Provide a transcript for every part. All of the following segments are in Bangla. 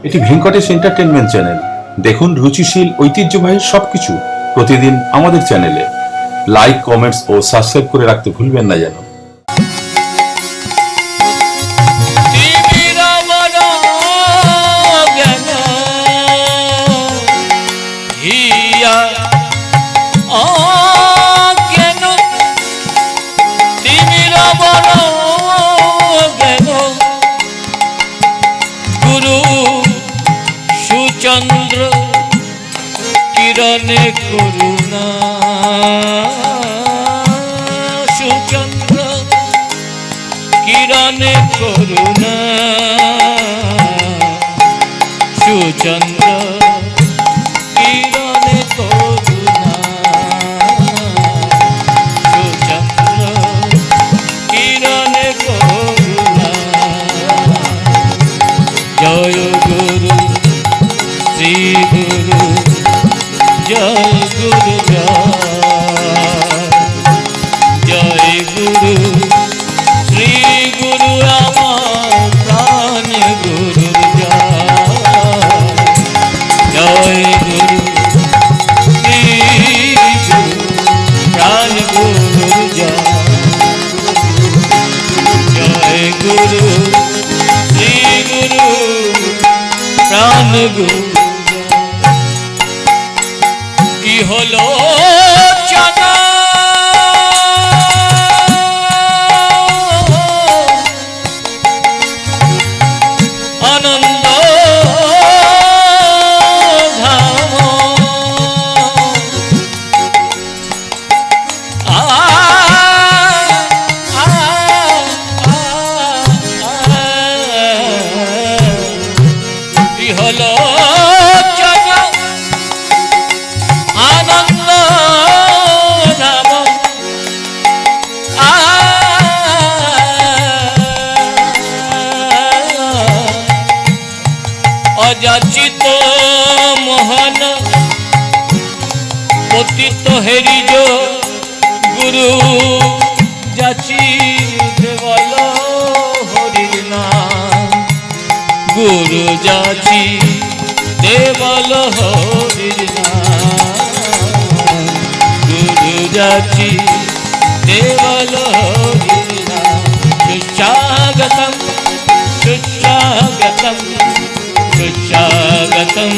এটি ভেঙ্কটেশ এন্টারটেনমেন্ট চ্যানেল। দেখুন রুচিশীল ঐতিহ্যবাহী সবকিছু প্রতিদিন আমাদের চ্যানেলে। লাইক, কমেন্টস ও সাবস্ক্রাইব করে রাখতে ভুলবেন না যেন। চন্দ্র কিরণে করুণা, সুচন্দ্র কিরণে করুণা, সুচন্দ্র কিরণে করুণা, সুচন্দ্র কিরণে করুণা। জয় গুরু শ্রী গুরু, জয় গুরু, জয় গুরু শ্রী গুরু, আমার প্রাণ গুরু, জয় গুরু শ্রী গুরু, প্রাণ গুরু, জয় গুরু শ্রী গুরু, প্রাণ গুরু। কি হলো জানা আনন্দ ধাম, কি হলো অযাচিত মোহন পতিত হেরিজ গুরু যাচি দেবল হরির নাম, গুরু যাচি দেবল হরির নাম, গুরু যাচি দেবল হরির নাম। সুস্বাগতম সুস্বাগতম সুস্বাগতম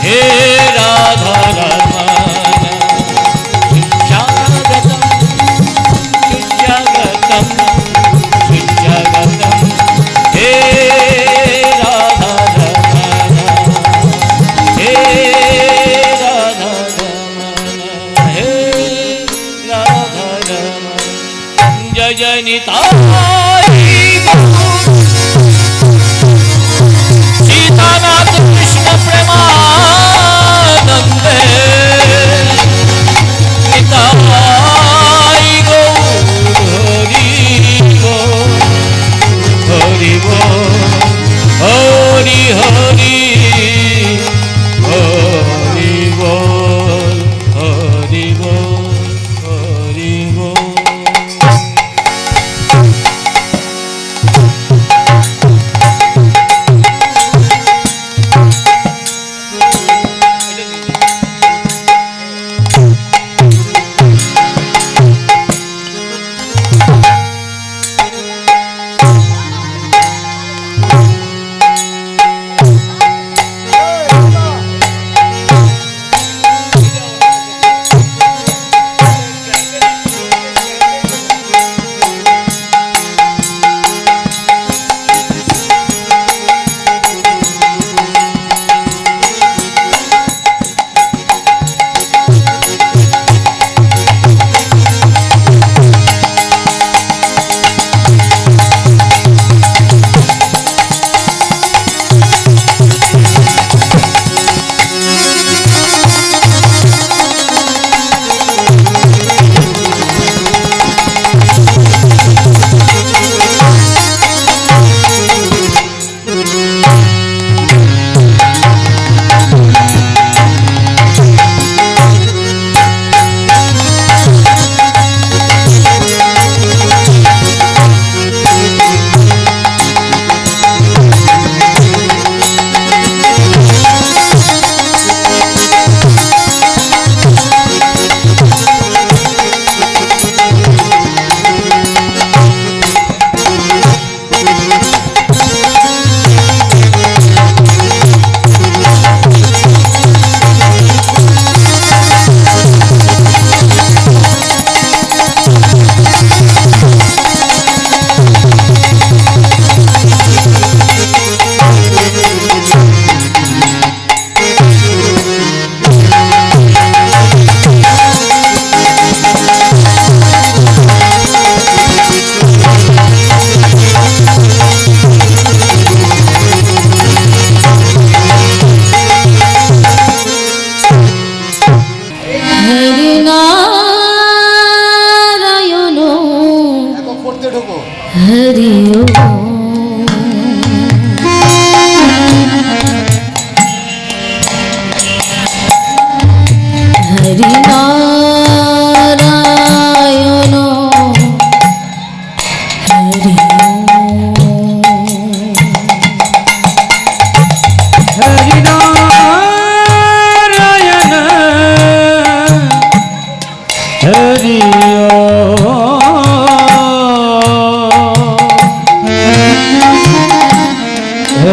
হে রাধা রমণ, সুস্বাগতম সুস্বাগতম সুস্বাগতম হে রাধা রমণ, হে রাধা রমণ, হে রাধা রমণ। জয় জয় নিতাই Sita Nat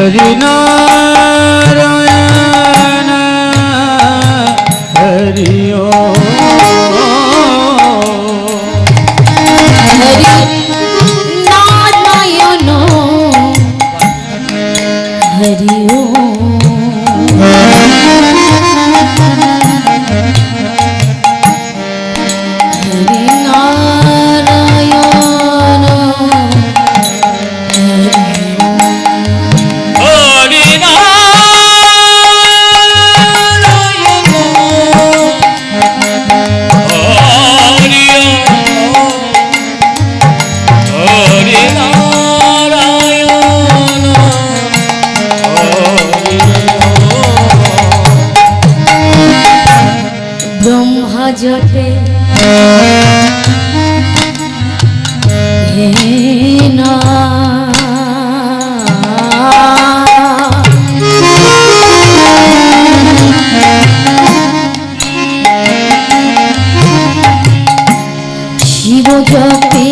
হরি নারায়ণ হরি ওম হরি নারায়ণ হরি ওম হরি নারায়ণ হরি ব্রহ্মা জপে হে না শিব জপে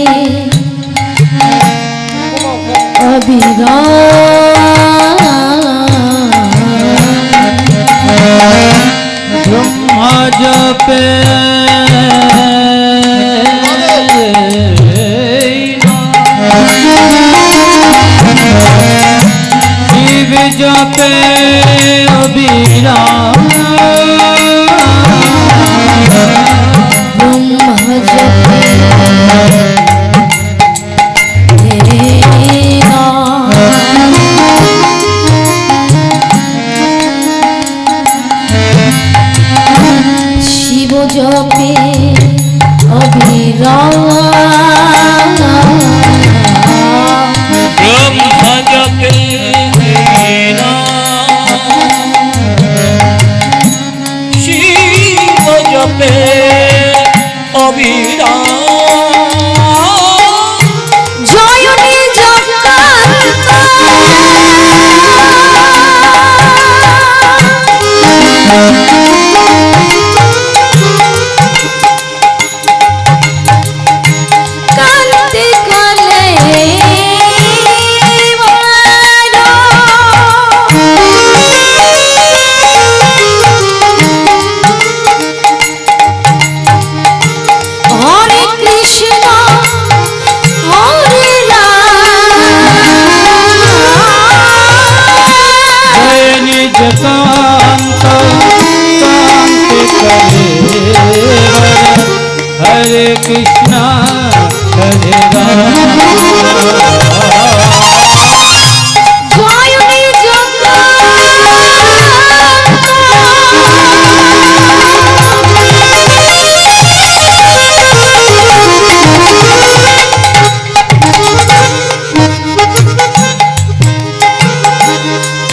ব্রহ্মা জপে শিব জপে অবিরাম ব্রহ্মা জপে হে না শিব জপে অবিরাম ব্রহ্মা জপে শিব জপে অবিরাম জয়নি কান্তে কালে হরে কৃষ্ণ হরে জয় নিজ কান্ত কান্তি করে হরে কৃষ্ণ হরে রাম জয়নি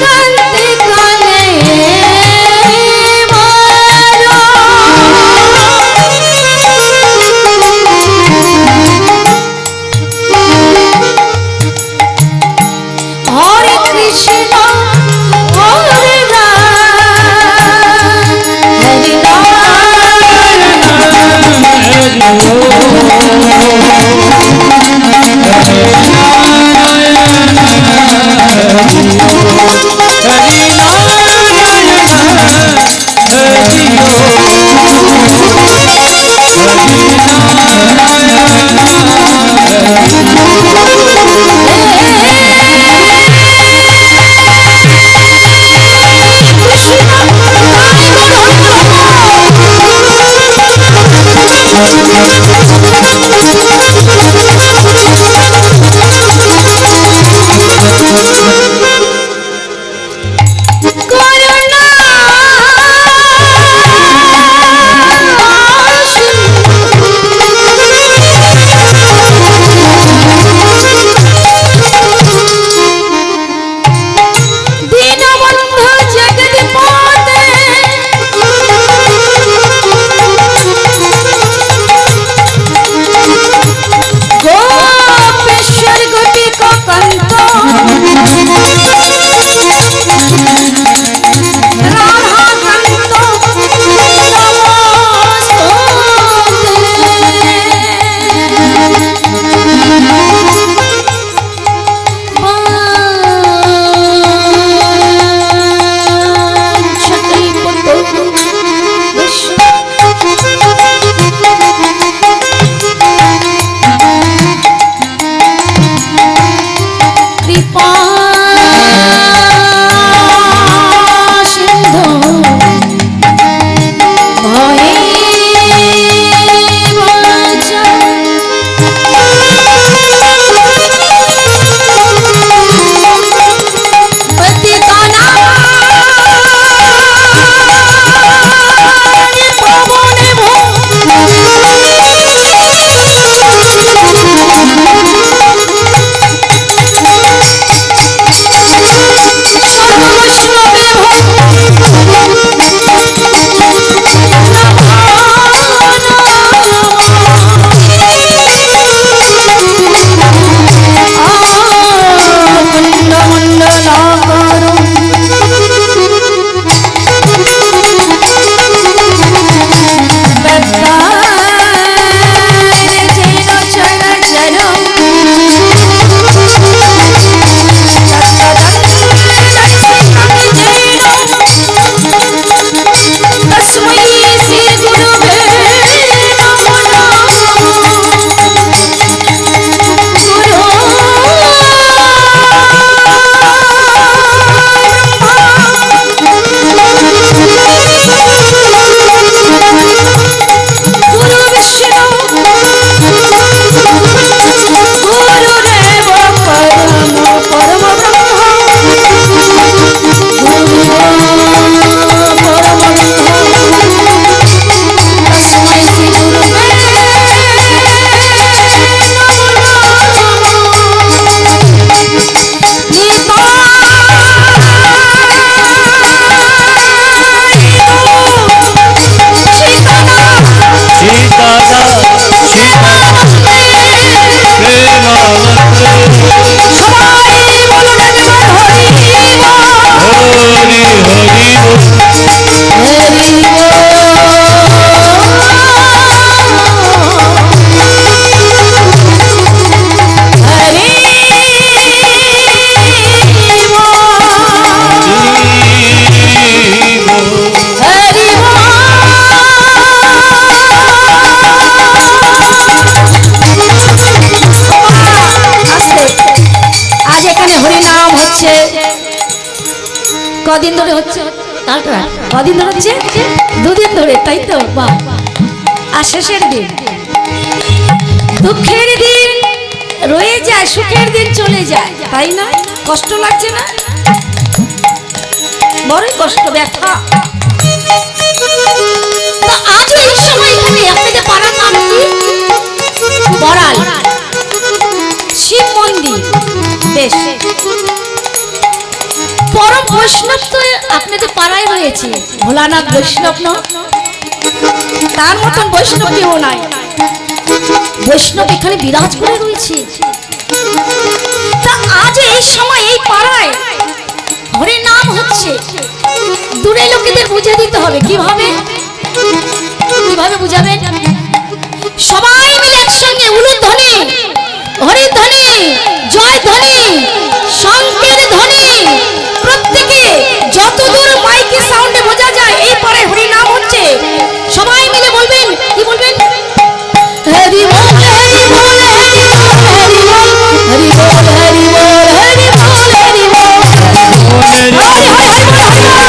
কান্তে কালে হরে কৃষ্ণ হরে রাম হরে করুণা কদিন ধরে হচ্ছে তারপর কদিন ধরে হচ্ছে? দুদিন ধরে, তাই তো? বাহ। আর শেষের দিন দুঃখের দিন রয়ে যায়, সুখের দিন চলে যায়, তাই না? কষ্ট লাগছে না? বড়ই কষ্ট, ব্যথা। তো আজ এই সময় এখানে আপনাদের পাড়ার নাম কি? বড়াল শিব মন্দির। বেশ, পরম বৈষ্ণব তো আপনাদের পাড়ায় রয়েছে। ভোলানাথ বৈষ্ণব না? তার মতন বৈষ্ণব কেউ নাই। বৈষ্ণব এখানে বিরাজ করে রয়েছে। তা আজ এই সময় এই পাড়ায় হরে নাম হচ্ছে। দূরে লোকেদের বুঝে দিতে হবে। কিভাবে কিভাবে বুঝাবেন? সবাই মিলে একসঙ্গে উলুধ্বনি, হরিধ্বনি, জয় ধ্বনি, শঙ্কের ধ্বনি, প্রত্যেকে যতদূর মাইকে সাউন্ডে বোঝা যায় এই পাড়ায় হরি নাম হচ্ছে। সবাই মিলে বলবেন। কি বলবেন? হরি বল হরি বল হরি বল হরি বল হরি বল হরি বল হরি বল হরি বল হরি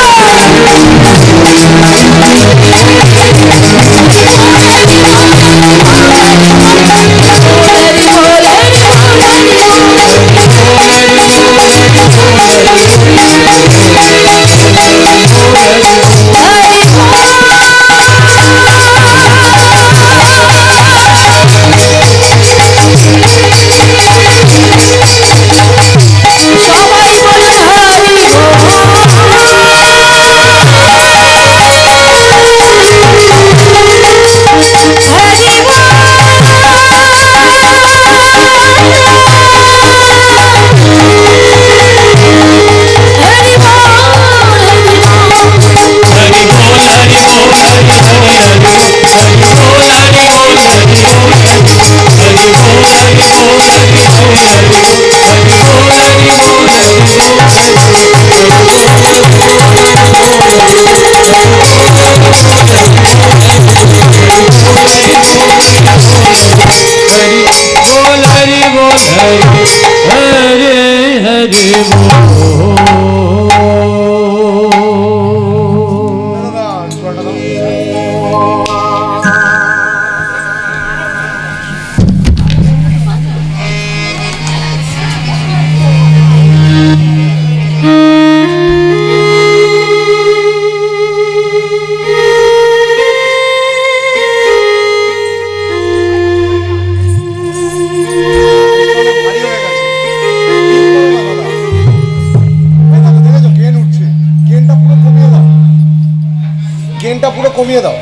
গেনটা পুরো কমিয়ে দাও।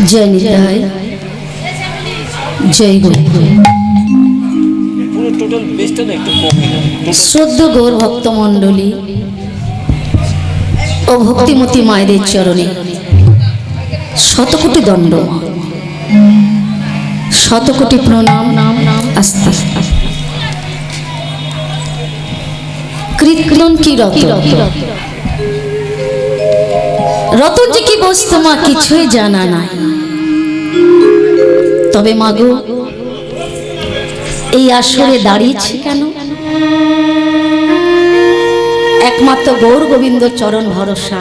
जय निताय जय गुरु। शुद्ध गौर भक्त मंडली ओ भक्तिमती मायेर चरणे शतकोटी दंड शतकोटी प्रणाम आस्था। कीर्तन की रतन जी की बस्तु मा किछुई जाना नाई। तबे मागो এই আসরে দাঁড়িয়েছি কেন? একমাত্র গৌর গোবিন্দ চরণ ভরসা।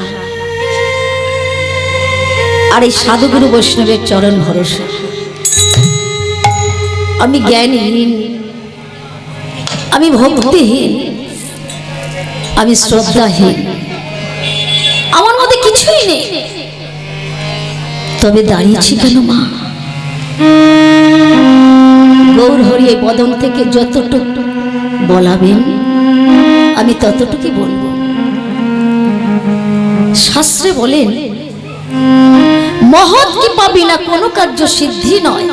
আর এই সাধুগুরু বৈষ্ণবের চরণ ভরসা। আমি জ্ঞানহীন, আমি ভক্তিহীন, আমি শ্রদ্ধাহীন, আমার মধ্যে কিছুই নেই, তবে দাঁড়িয়েছি কেন মা? গৌর হরি এই বদন থেকে যতটুকু বলাবেন আমি ততটুকুই বলবো। শাস্ত্রে বলেন, মহৎ কি পাবি না কোনো কার্য সিদ্ধি নয়,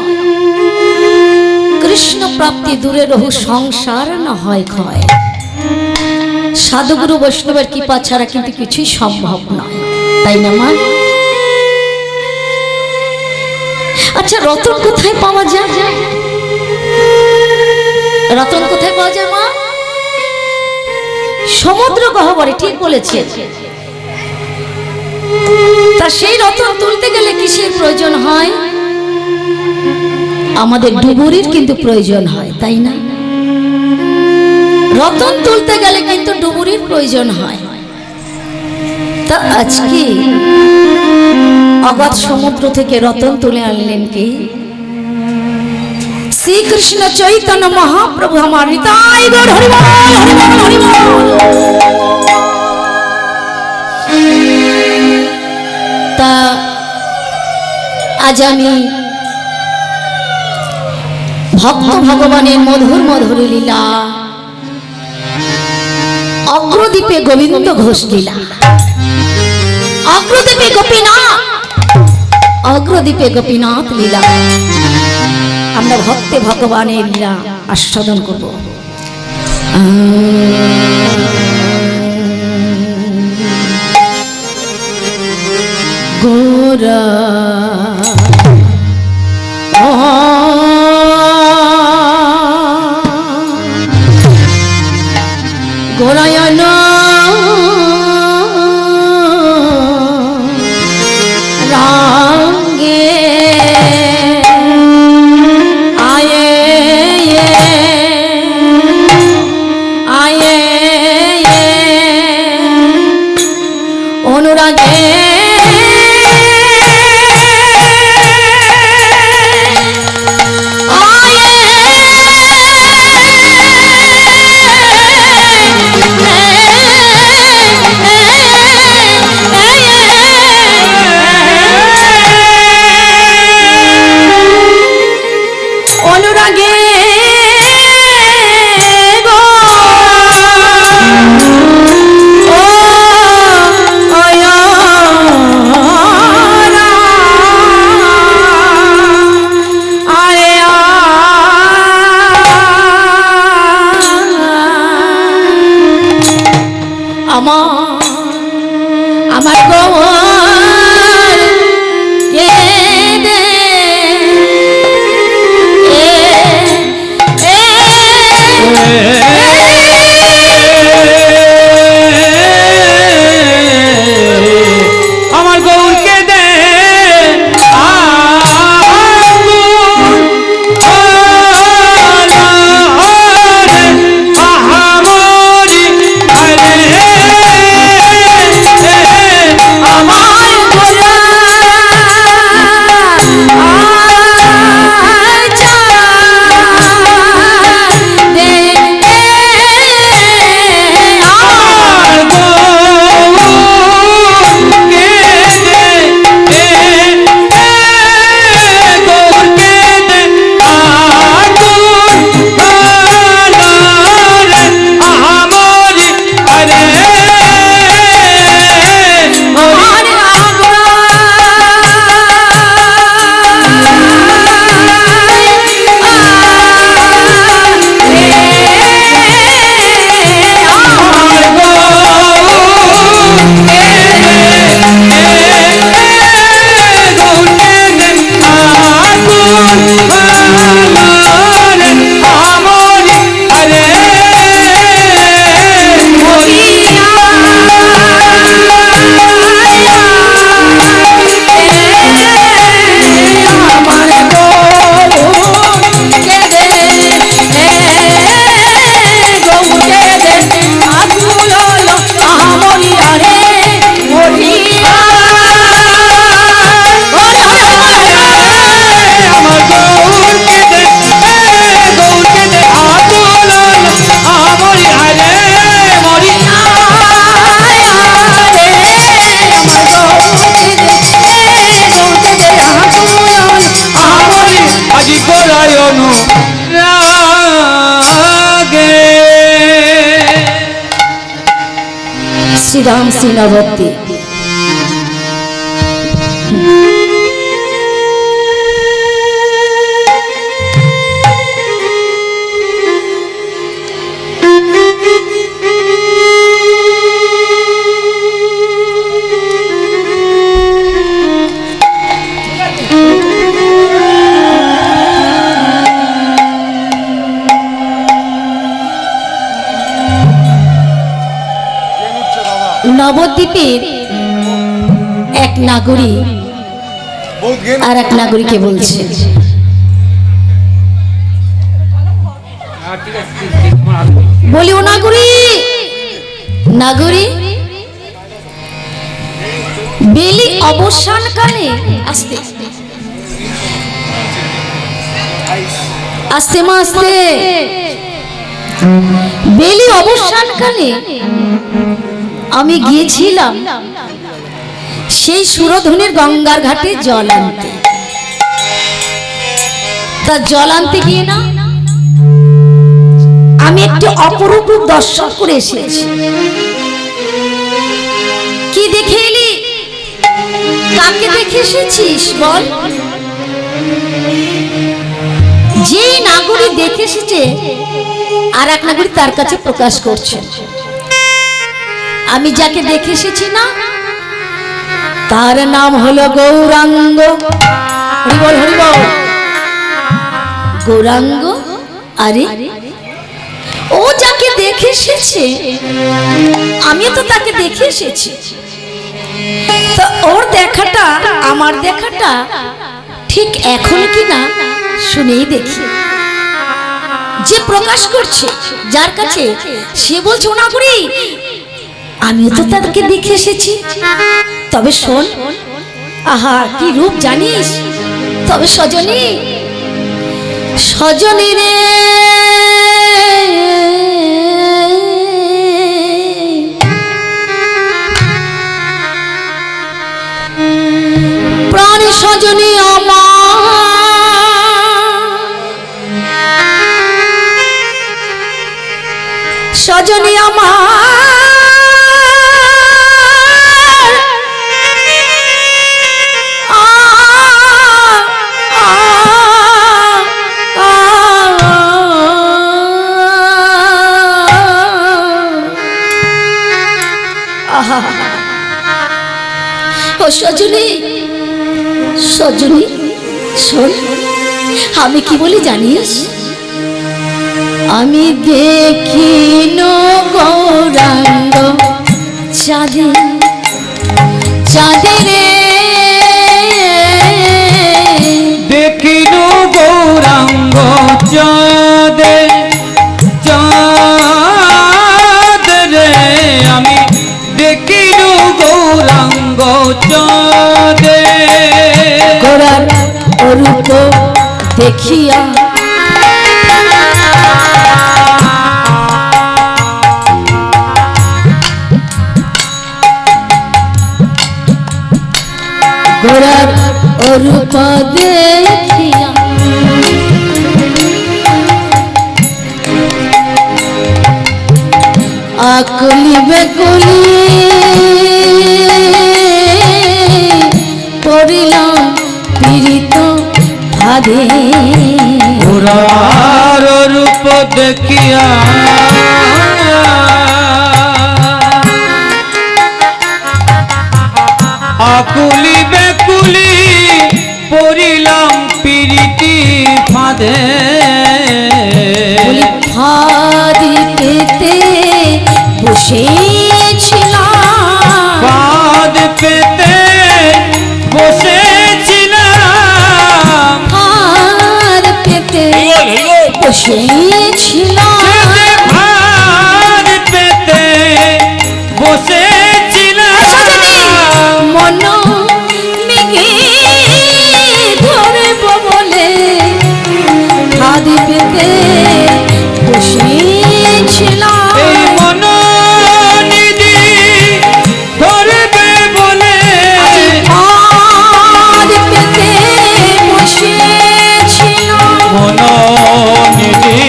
কৃষ্ণ প্রাপ্তি দূরে রহু সংসার না হয় ক্ষয়। সাধুগুরু বৈষ্ণবের কৃপা ছাড়া কিন্তু কিছুই সম্ভব নয়, তাই না মা? আচ্ছা, রতন কোথায় পাওয়া যায়? রতন কোথায় পাওয়া যায় মা? সমুদ্র গহ্বরে, ঠিক বলেছে। তা সেই রতন তুলতে গেলে কিসের প্রয়োজন হয়? আমাদের ডুবুরির কিন্তু প্রয়োজন হয়, তাই না? রতন তুলতে গেলে কিন্তু ডুবুরির প্রয়োজন হয়। তা আজকে অগাধ সমুদ্র থেকে রতন তুলে আনলেন কে? শ্রীকৃষ্ণ চৈতন্য মহাপ্রভু আমার হৃদয় গৌর হরি বল, হরি বল, হরি বল। তা আজ আমি ভক্ত ভগবানের মধুর মধুর লীলা, অগ্রদ্বীপে গোবিন্দ ঘোষ লীলা, অগ্রদ্বীপে গোপীনাথ, অগ্রদ্বীপে গোপীনাথ লীলা, আমরা ভক্তে ভগবানের লীলা আস্বাদন করব। গোরা গোরায়ন রাঙ্গে আয়ে আয়ে অনুরাগে আমার গৌর কেঁদে আমার গৌর কেঁদে আমার শ্রীরাম শ্রী নবদ্বীপ। নবদ্বীপের এক নাগরিক আর এক নাগরিককে বলছে, বলি ও নাগরিক, বেলি অবসানকালে আস্তে আস্তে মা আস্তে, বেলি অবসানকালে আমি গিয়েছিলাম সেই সুরধনের গঙ্গার ঘাটে জল আনতে। তা জল আনতে গিয়ে না আমি একটি অপরূপ রূপ দর্শন করে এসেছি। কি দেখে এলি? কাকে দেখে এসেছিস বল? যে নাগরিক দেখে এসেছে আর এক নাগরিক তার কাছে প্রকাশ করছে, আমি যাকে দেখে এসেছি না তার নাম হলো গৌরাঙ্গ। হরিবল হরিবল। গৌরাঙ্গ, আরে ও যাকে দেখে এসেছে আমি তো তাকে দেখে এসেছি। তো ওর দেখাটা আমার দেখাটা ঠিক এখন কি না শুনেই দেখি। যে প্রকাশ করছে যার কাছে সে বলছে ও নাগরিক আমিও তো তাদেরকে দেখে এসেছি। তবে শোন, আহা কি রূপ জানিস? তবে সজনী, সজনী রে প্রাণ সজনী আমার, সজনী আমার ও সজনী, সজনী শোন আমি কি বলি জানিস? আমি দেখিন গৌরাঙ্গ চাঁদে চাঁদে রে, দেখিন গৌরাঙ্গ চাঁদে চাঁদে রে, আমি দেখিন গৌরাঙ্গ চাঁদে। গোরার অরূপ দেখিয়া গোরার অরূপ দেখিয়া আকুলি বেকুলি পড়িলাম পীড়িত ভাদে। গোরার রূপ দেখিয়া আকুলি বেকুলি পড়িলাম পীড়িতি ফাঁদে। ফাঁদি পেতে বসেছিলাম, ফাঁদ পেতে বসেছিলাম, ফাঁদ পেতে বসেছিলাম, ফাঁদ পেতে বসেছিলাম, মন মেঘে ধরব বলে ফাঁদ পেতে বসেছিলাম। এই মনোনিধি ধরবে বলে ফাঁদ পেতে বসেছিলাম, মনোনিধি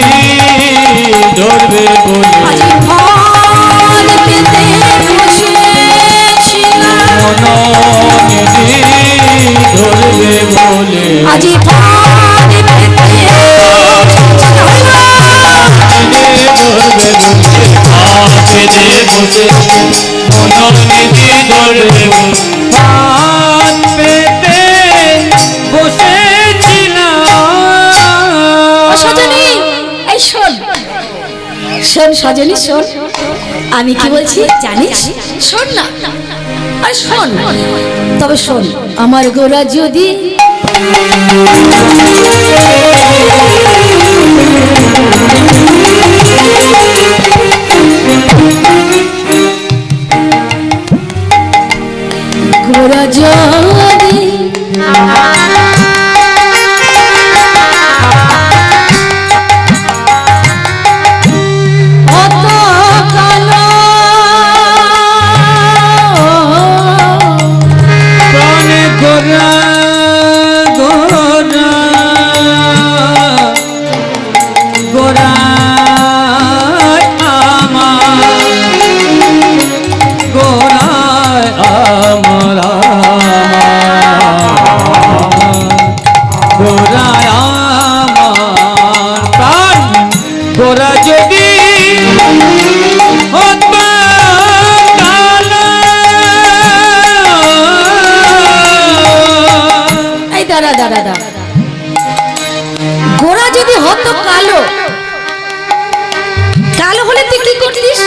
বলে আজি ফাঁদ পেতে পেতে বসে মনোনীতি ধরবে ফাঁদ পেতে বসেছিলাম। সজনী এই শোন শোন সজনী শোন, আমি কি বলছি জানিস? শোন না, আরে শোন, তবে শোন, আমার গোরা যদি গোরা যদি গোরা যদি হতো কালো, কালো হলে তুই কি করতিস?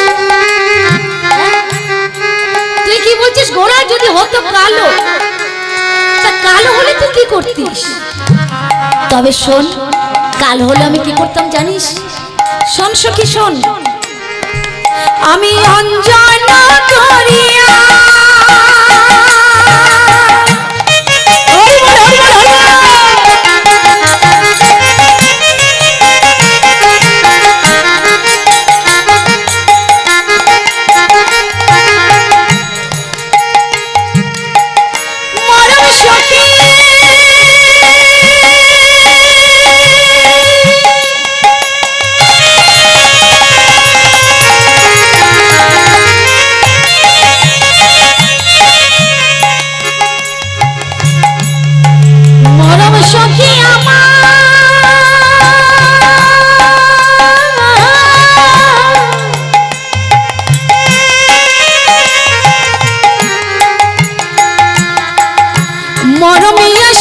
তুই কি বলছিস? গোরা যদি হতো কালো, তা কালো হলে তুই কি করতিস? তবে শোন, কালো হলে আমি কি করতাম জানিস? শোন সখী শোন, আমি অঞ্জনা করিয়া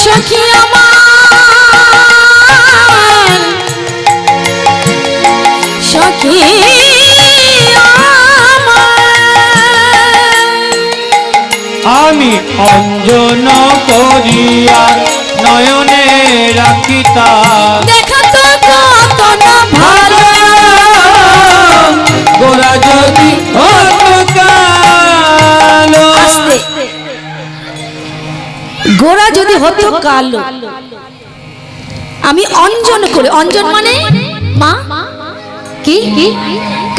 সখী আমার, সখী আমি অঞ্জন করিয়া নয়নে রাখিতা দেখা তো কত না ভালো, গোরা যদি হতো কালো। গোরা যদি হতো কালো, আমি অঞ্জন করে, অঞ্জন মানে মা কি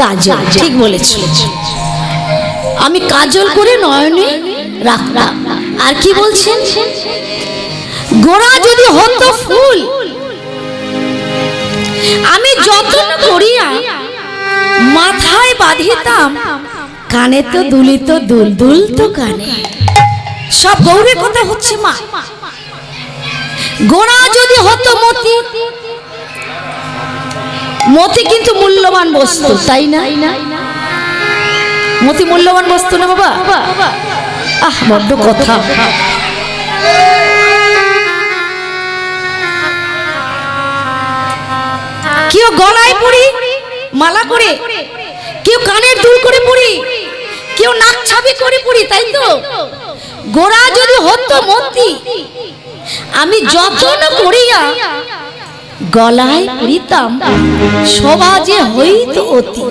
কাজল, ঠিক বলেছ, আমি কাজল করে নয়নে রাখলাম। আর কি বলছেন? গোরা যদি হতো ফুল, আমি যত্ন করিয়া মাথায় বাঁধিতাম, কানে তো দুলিত দুল দুল তো কানে। সব গৌরের কথা হচ্ছে মা। গোরা যদি হতো মতি, মতি কিন্তু মূল্যবান বস্তু, তাই না? মতি মূল্যবান বস্তু না বাবা? আহ বড্ড কথা। কেউ গলায় পরি মালা করে, কেউ কানের দুল করে পরি, কেউ নাক ছাবি করে পরি, তাই তো? গোরা যদি হতো মতি, আমি যত্ন করিয়া গলায় পরিতাম, সমাজে হইতো অতি।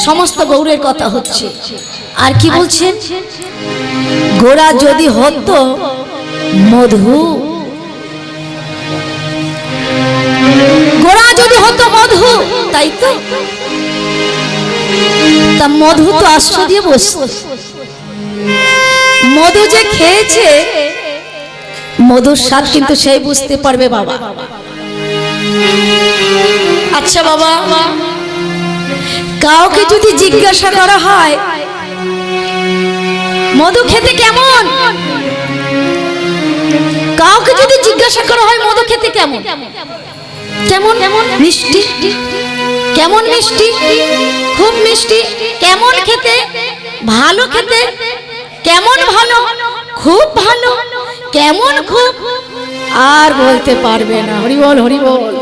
সমস্ত গৌরের কথা হচ্ছে। আর কি বলছেন? গোরা যদি হতো মধু, গোরা যদি হতো মধু, তাই তো? তা মধু তো আশ্রয় দিয়ে বসত, মধু যে খেয়েছে মধুর স্বাদ কিন্তু সেই বুঝতে পারবে বাবা। আচ্ছা বাবা, কাউকে যদি জিজ্ঞাসা করা হয় মধু খেতে কেমন, কাউকে যদি জিজ্ঞাসা করা হয় মধু খেতে কেমন কেমন মিষ্টি, কেমন মিষ্টি, খুব মিষ্টি, কেমন খেতে, ভালো খেতে, কেমন ভালো, খুব ভালো, কেমন খুব, আর বলতে পারবে না। হরি বল হরি বল।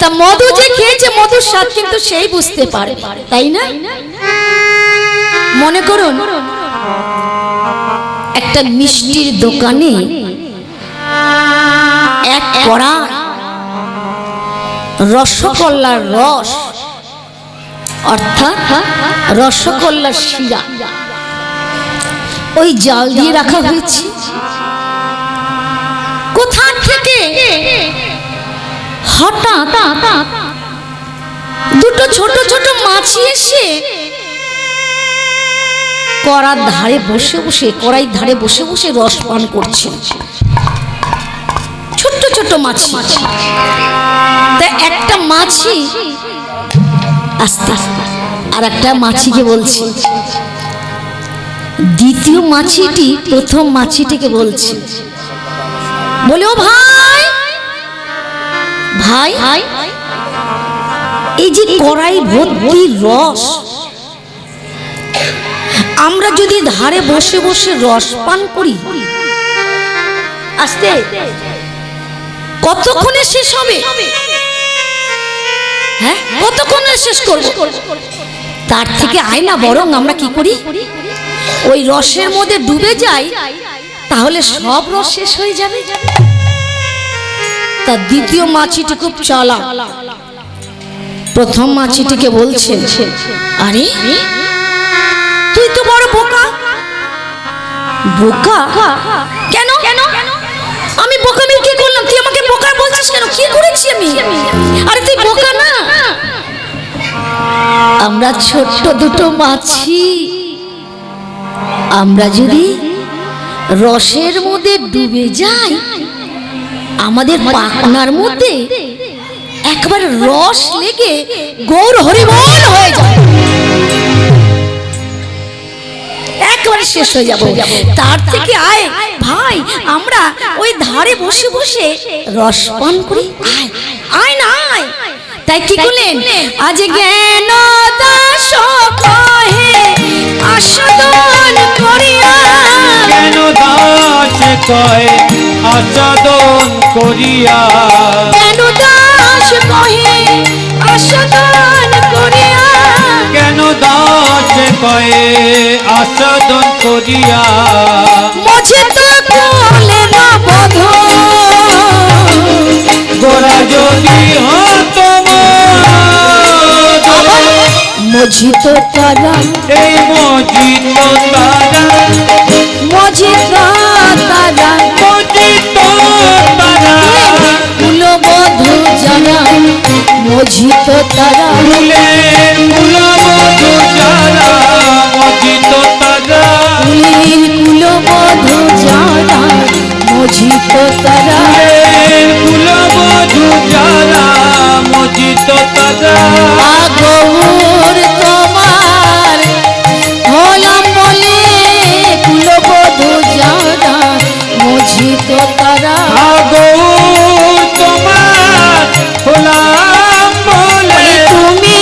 তা মধু যে খেয়েছে মধুর স্বাদ কিন্তু সেই বুঝতে পারবে, তাই না? মনে করুন একটা মিষ্টির দোকানে এক কড়া রসগোল্লার রস অর্থাৎ রসগোল্লার শিরা ওই জাল দিয়ে রাখা হয়েছে। কোথা থেকে হঠাৎ দুটো ছোট ছোট মাছি এসে কড়ার ধারে বসে বসে, কড়াইয়ের ধারে বসে বসে রস পান করছে। ছোট্ট ছোট মাছি। তা একটা মাছি আস্তে আস্তে আর একটা মাছিকে বলছে, দ্বিতীয় মাছিটি প্রথম মাছিটিকে বলছে, বলে ও ভাই ভাই এই যে কড়াই ভর্তি রস, আমরা যদি ধারে বসে বসে রস পান করি আস্তে কতক্ষণে শেষ হবে? হ্যাঁ, কতক্ষণে শেষ করব? তার থেকে আয় না বরং আমরা কি করি, ওই রসের মধ্যে ডুবে যাই, তাহলে সব রস শেষ হয়ে যাবে। তা দ্বিতীয় মাছিটি খুব চালাক, প্রথম মাছিটিকে বলছে, আরে তুই তো বড় বোকা। বোকা কেন? আমি বোকামি কি করলাম? তুই আমাকে বোকা বলছিস কেন? কি করেছি আমি? আরে তুই বোকা না, আমরা ছোট্ট দুটো মাছি, আমরা যদি রসের মধ্যে ডুবে যাই, আমাদের পাখনার মধ্যে একবার রস লেগে গৌর হরিবল হয়ে যায়, একবারে শেষ হয়ে যাবো। তার থেকে আয় ভাই আমরা ওই ধারে বসে বসে রস পান করি, আয় আয় না আয়। তাই কি করলেন, আজ জ্ঞান দাস কহে আসাদন করিয়া, জ্ঞান দাস কহে আসাদন করিয়া, জ্ঞান দাস কহে আসাদন করিয়া, জ্ঞান দাস কহে আসাদন করিয়া, মুঝে তো বলে না বধ, গোরা যদি হত মজিত তারা, এই মজিত তারা, মজিত তারা, মজিত তারা, কুলবধূ যারা, মজিত তারা, ফুলের কুলবধূ যারা, মজিত তারা, কুলির কুলবধূ যারা, মজিত তারা, ফুলের কুলবধূ যারা, মজিত তারা, আগৌর তোমার হলাম বলে, কুলবধূ যারা, মজিত তারা, আগৌর তোমার হলাম বলে, তুমি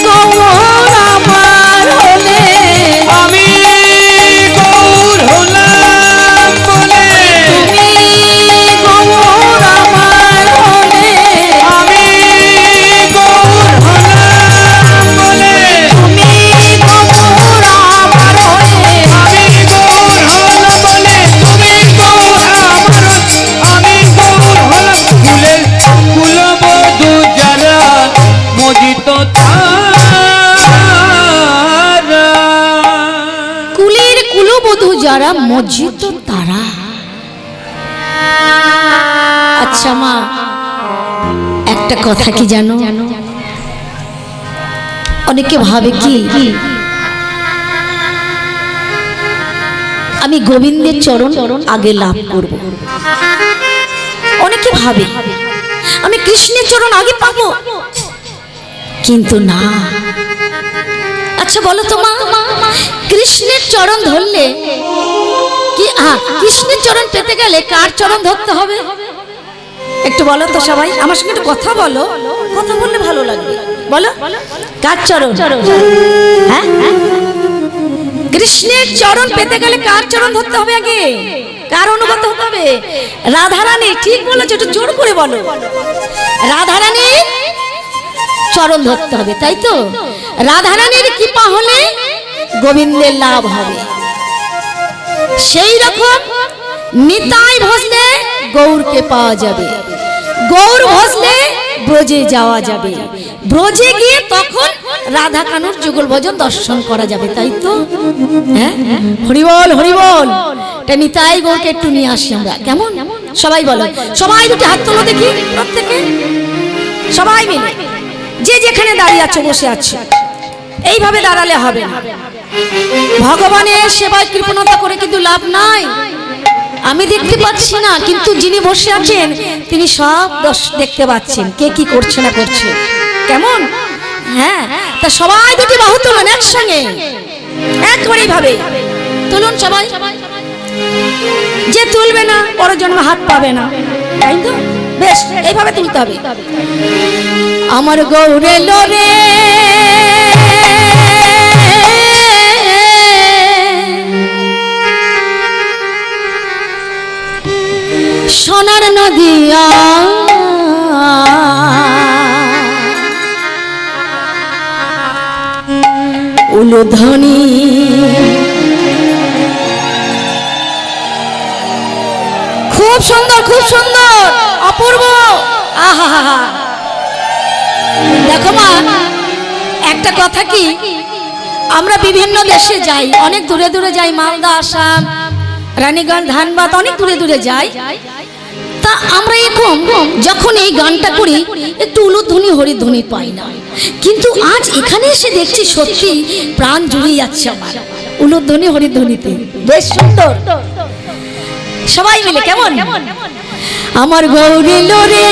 গৌর আমার হলে, আমি গৌর হলাম বলে, তুমি গৌর আমার হলে, আমি গৌর হলাম বলে, তুমি গৌর আমার হলে, আমি গৌর হলাম বলে, তুমি গৌর আমার, আমি গৌর হলাম, ফুলের কুলবধূ যারা, মজিত তারা, কুলের কুলবধূ যারা, মজিত তারা। আচ্ছা মা, একটা কথা কি জানো, অনেকে ভাবে কি আমি গোবিন্দের চরণ আগে লাভ করব, অনেকে ভাবে আমি কৃষ্ণের চরণ আগে পাবো, কিন্তু না। আচ্ছা বলো তো মা, কৃষ্ণের চরণ ধরলে কি কৃষ্ণের চরণ পেতে গেলে কার চরণ ধরতে হবে একটু বলো তো সবাই আমার সঙ্গে একটু কথা বলো, কথা বললে ভালো লাগবে। বলো কার চরণ? হ্যাঁ, কৃষ্ণের চরণ পেতে গেলে কার চরণ ধরতে হবে আগে? কার অনুগত হতে হবে? রাধারানী। ঠিক বলেছো, একটু জোর করে বলো। রাধারানীর চরণ ধরতে হবে, তাই তো? রাধারানীর কৃপা হলে গোবিন্দের লাভ হবে। সেই রকম নিতাই ভজলে গৌরকে পাওয়া যাবে, গৌর ভজলে ব্রজে যাওয়া যাবে, ব্রজে গিয়ে তখন রাধা কানুর যুগল ভজন দর্শন করা যাবে, তাই তো? হ্যাঁ, হরিবল হরিবল। নিতাই গৌরকে একটু নিয়ে আসি আমরা, কেমন? সবাই বলো, সবাই দুটি হাত তোলো দেখি, প্রত্যেকে সবাই মিলে যে যেখানে দাঁড়িয়ে আছো, বসে আছো, এইভাবে দাঁড়ালে হবে না। ভগবানের সেবায় কৃপণতা করে কিন্তু লাভ নাই। আমি দেখতে পাচ্ছি না, কিন্তু যিনি বসে আছেন তিনি সব দেখতে পাচ্ছেন, কে কি করছে না করছে, কেমন? হ্যাঁ, তা সবাই দুটি বাহু তুলুন একসঙ্গে, একবারে এইভাবে তুলুন সবাই। যে তুলবে না পরজন্মে হাত পাবে না, তাই তো? বেশ, এইভাবে তুলতে হবে। আমার গৌরে লোরে সোনার নদিয়া উলুধ্বনি খুব সুন্দর, খুব সুন্দর, অপূর্ব। আহা, দেখো মা, একটা কথা কি, আমরা বিভিন্ন দেশে যাই, অনেক দূরে দূরে যাই, মালদা, আসাম, রানীগঞ্জ, ধানবাদ, অনেক দূরে দূরে যাই। তা আমরা এখন যখন এই গানটা করি একটু উলুধ্বনি হরিধ্বনি পাই না, কিন্তু আজ এখানে এসে দেখছি সত্যি প্রাণ জুড়ে যাচ্ছে আমার উলুধ্বনি হরিধ্বনিতে। বেশ সুন্দর, সবাই মিলে কেমন? আমার গৌরী লোরে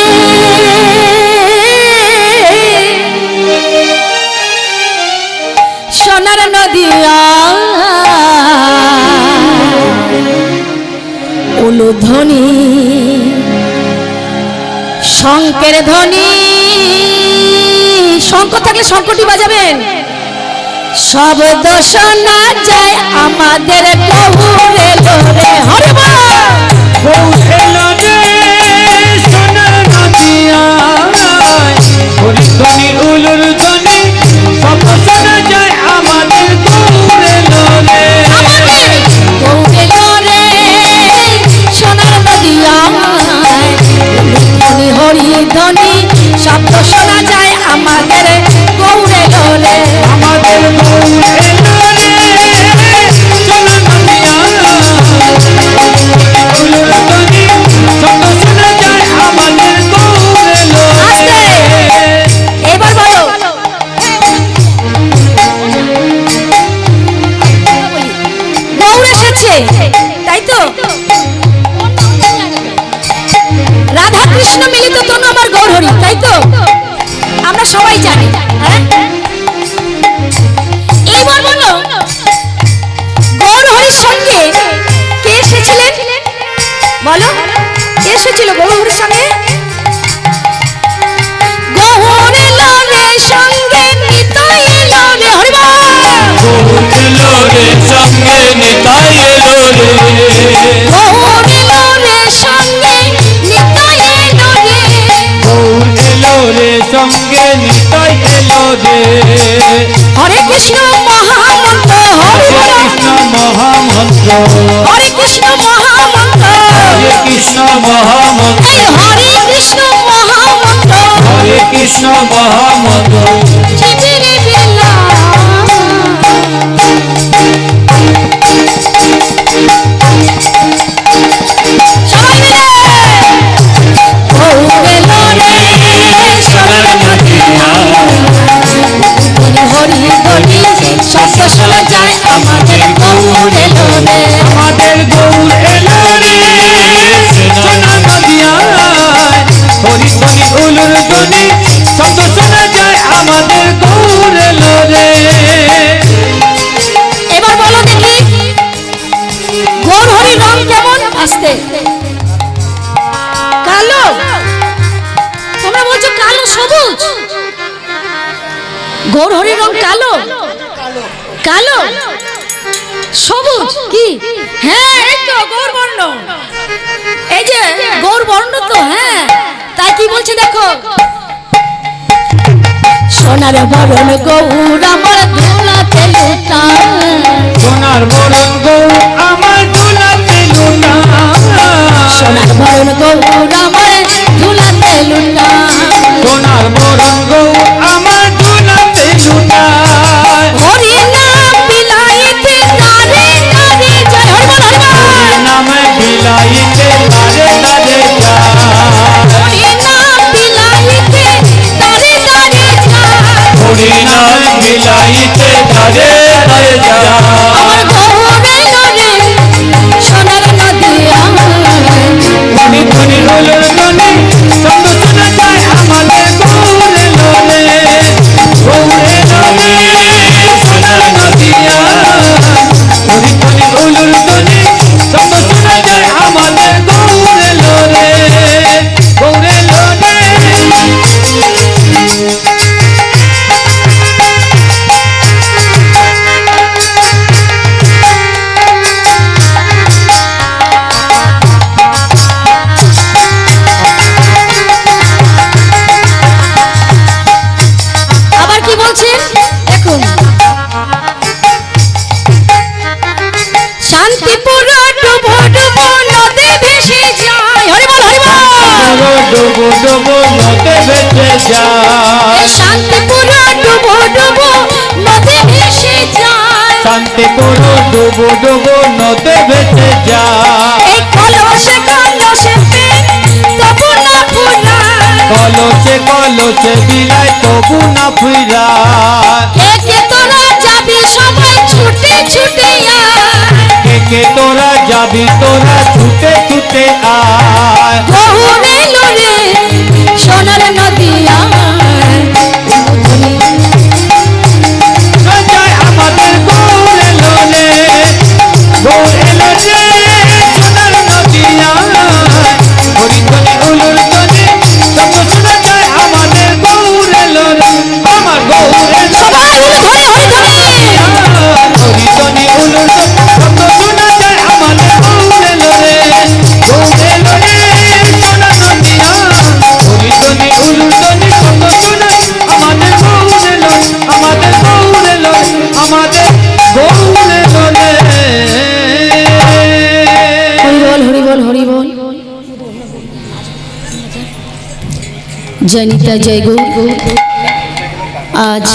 সোনার নদিয়া উলুধ্বনি শঙ্কের ধ্বনি। শঙ্খ থাকলে শঙ্খটি বাজাবেন। শব্দ শোনা যায় আমাদের গৌরে লোরে, হরে বল। গৌরে লোরে সোনার নদিয়া হরিধ্বনি উলুর ধ্বনি শব্দ শোনা যায় আমাদের গৌরে লোরে। গৌরে লোরে সোনার নদিয়া উলুধ্বনি হরিধ্বনি শব্দ শোনা যায় আমাদের গৌরে লোরে। আমাদের গৌরে লোরে সোনার নদিয়া উলুর ধ্বনি শব্দ শোনা যায় আমাদের গৌরে লোরে। এবার বলো, গৌর এসেছে, তাই তো? রাধা কৃষ্ণ মিলিত তনু আমার গৌর হরি, তাই তো? আমরা সবাই জানি। হ্যাঁ, এইবার বলো, গৌর হরির সঙ্গে কে এসেছিলেন? বলো, কে এসেছিল গৌর হরির সঙ্গে? গৌরে লোরে সঙ্গে নিতাই লোরে, হরি বল। গৌরে লোরে সঙ্গে নিতাই লোরে। গৌরে লোরে সঙ্গে নিতাই লোরে। গৌরে লোরে সঙ্গে নিতাই লোরে। হরে কৃষ্ণ মহামন্ত্র, হরি বল। কৃষ্ণ মহামন্ত্র, হরে কৃষ্ণ মহামন্ত্র, হরে কৃষ্ণ মহামন্ত্র, হরে কৃষ্ণ মহামন্ত্র, হরে কৃষ্ণ মহামন্ত্র। জীবের বেলা সবাই মিলে গৌরে লোরে সোনার নদিয়া হরি হরি শব্দ শোনা যায় আমাদের গৌরে লোরে। আমাদের গৌরে লোরে সোনার নদিয়া হরিধ্বনি উলুর ধ্বনি শব্দ শোনা যায় আমাদের গৌরে লোরে। এবার বলো দেখি, গৌর হরির রং গৌর হরির রং কালো কালো সবুজ কি হ্যাঁ এই তো গৌর বর্ণ এই যে গৌর বর্ণ তো হ্যাঁ তাই কি বলছে দেখো সোনার বরণ গৌর আমার ধুলাতে লুটা সোনার বরণ গৌর আমার ধুলাতে লুটা সোনার বরণ গৌর আমার ধুলাতে লুটা সোনার বরণ গৌর আমার ধুলাতে লুটা হরি নাম বিলাইতে তারে তারে জয় হরি নাম বিলাইতে তারে তারে হরি নাম বিলাইতে তারে তারে হরি নাম বিলাইতে তারে তারে আমার গৌরে লরে সোনার নদিয়া ধনি ধনি রোলের ধনি শব্দ শোনা যায় আমাদের গৌরে লোলে গৌরে লোলে সোনার নদিয়া ধনি ধনি রোলের ধনি শব্দ শোনা যায় আমাদের গৌরে লোলে গৌরে লোলে আবার কি বলছেন দেখুন শান্তিপুর ডুবো ডুবো নদে ভেসে যায় হরি বল ডুবো ডুবো নদে ভেসে যায় শান্তিপুর ডুবো ডুবো নদে ভেসে যায় শান্তিপুর ডুবো ডুবো নদে ভেসে যায় এই কলসে কলসে তবু না ফুরায় কলসে কলসে বিলাই তবু না ফিরায় কে তোরা যাবি সবাই ছুটে ছুটে আয় কে তোরা যাবি তোরা ছুটে ছুটে আয় গৌরে লোরে সোনার নদিয়া যায় আমাদের গৌরে লোলে গৌরে লোলে সোনার নদিয়া হরি ধনি উলুর ধনি সব শোনা যায় আমাদের গৌরে লোলে আমার গৌরে সবাই মিলে ধরে হরি ধনি উলুর শব্দ শোনা যায় আমাদের গৌরে লোলে গৌরে লোলে সোনার নদিয়া হরি ধনি উলুর ধনি শব্দ শোনা আমাদের গৌরে লোলে আমাদের গৌরে লোলে আমাদের গৌরে লোলে হরি বল হরি বল জনিতা জয় গৌ আজ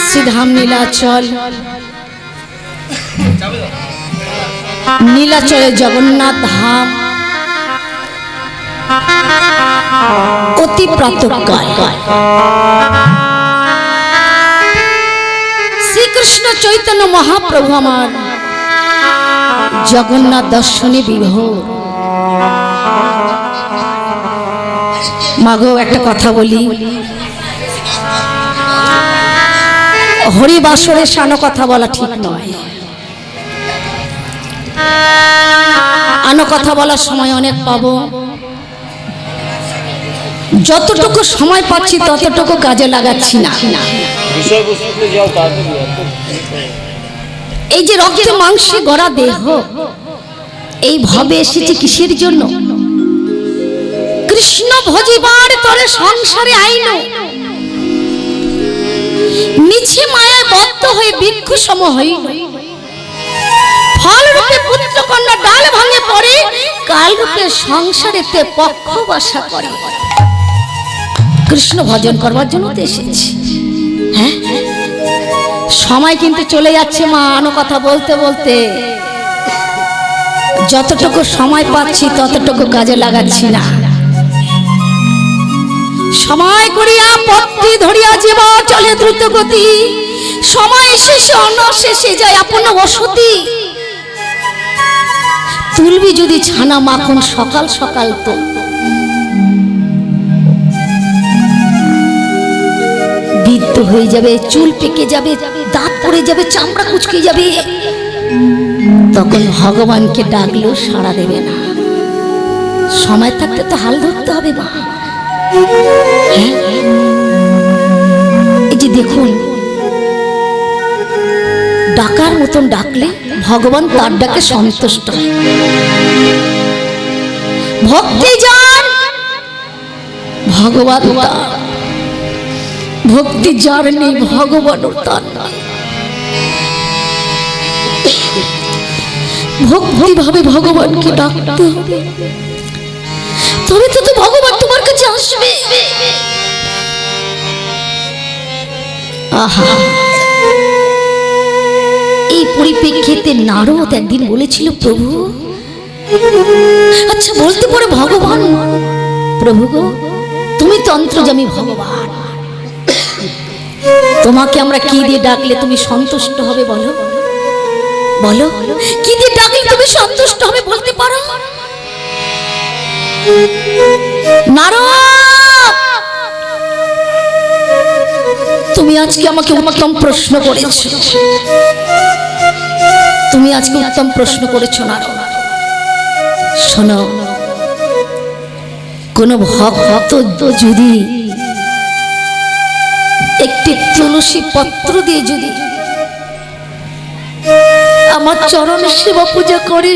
শ্রীধাম নীলাচল নীলাচলে জগন্নাথ ধাম অতি প্রাতঃকাল শ্রীকৃষ্ণ চৈতন্য মহাপ্রভু আমার জগন্নাথ দর্শনে বিভোর মাগো একটা কথা বলি হরিবাসরে শানো কথা বলা ঠিক নয় আনো কথা বলার সময় অনেক পাবো যতটুকু সময় পাচ্ছি ততটুকু কাজে লাগাচ্ছি না এই যে রক্তে মাংসে গড়া দেহ এই ভাবে এসেছে কিসের জন্য কৃষ্ণ ভজিবার তরে সংসারে আইন নিচে মায়ায় বদ্ধ হয়ে ভিক্ষু সম হইল ফল রূপে পুত্র কন্যা ডাল ভাঙে পড়ে কাল রূপে সংসারেতে পক্ষ বাসা করে কৃষ্ণ ভজন করবার জন্য তো এসেছি হ্যাঁ সময় কিন্তু চলে যাচ্ছে মা আনো কথা বলতে বলতে যতটুকু সময় পাচ্ছি ততটুকু কাজে লাগাচ্ছি না সময় করিয়া পথটি ধরিয়া জীব চলে দ্রুত গতি সময় শেষে অন্য শেষে যায় আপন বসতি তুলবি যদি ছানা মাখন সকাল সকাল তো বৃদ্ধ হয়ে যাবে চুল পেকে যাবে দাঁত পড়ে যাবে চামড়া কুচকে যাবে তখন ভগবানকে ডাকলেও সাড়া দেবে না সময় থাকতে তো হাল ধরতে হবে মা হ্যাঁ, এই যে দেখুন, ডাকার মতন ডাকলে ভগবান তার ডাকে সন্তুষ্ট হয়। ভক্তি যার ভগবান তার, ভক্তি যার নেই ভগবানও তার নেই। ভক্তি ভাবে ভগবানকে ডাকতে হবে, তবে তো ভগবান তোমার কাছে আসবে। আহা, এই পরিপ্রেক্ষিতে নারদ একদিন বলেছিল, প্রভু আচ্ছা বলতে পারে ভগবান, প্রভু গো তুমি তন্ত্রজামী ভগবান, তোমাকে আমরা কি দিয়ে ডাকলে তুমি সন্তুষ্ট হবে বলো, বলো কি দিয়ে ডাকলে তুমি সন্তুষ্ট হবে বলতে পারো? নারদ, তুমি আজকে আমাকে উত্তম প্রশ্ন করেছো, তুমি আজকে উত্তম প্রশ্ন করেছো নারদ। শোনো, কোন ভক্ত যদি একটি তুলসী পত্র দিয়ে যদি আমার চরণ সেবা পূজা করে,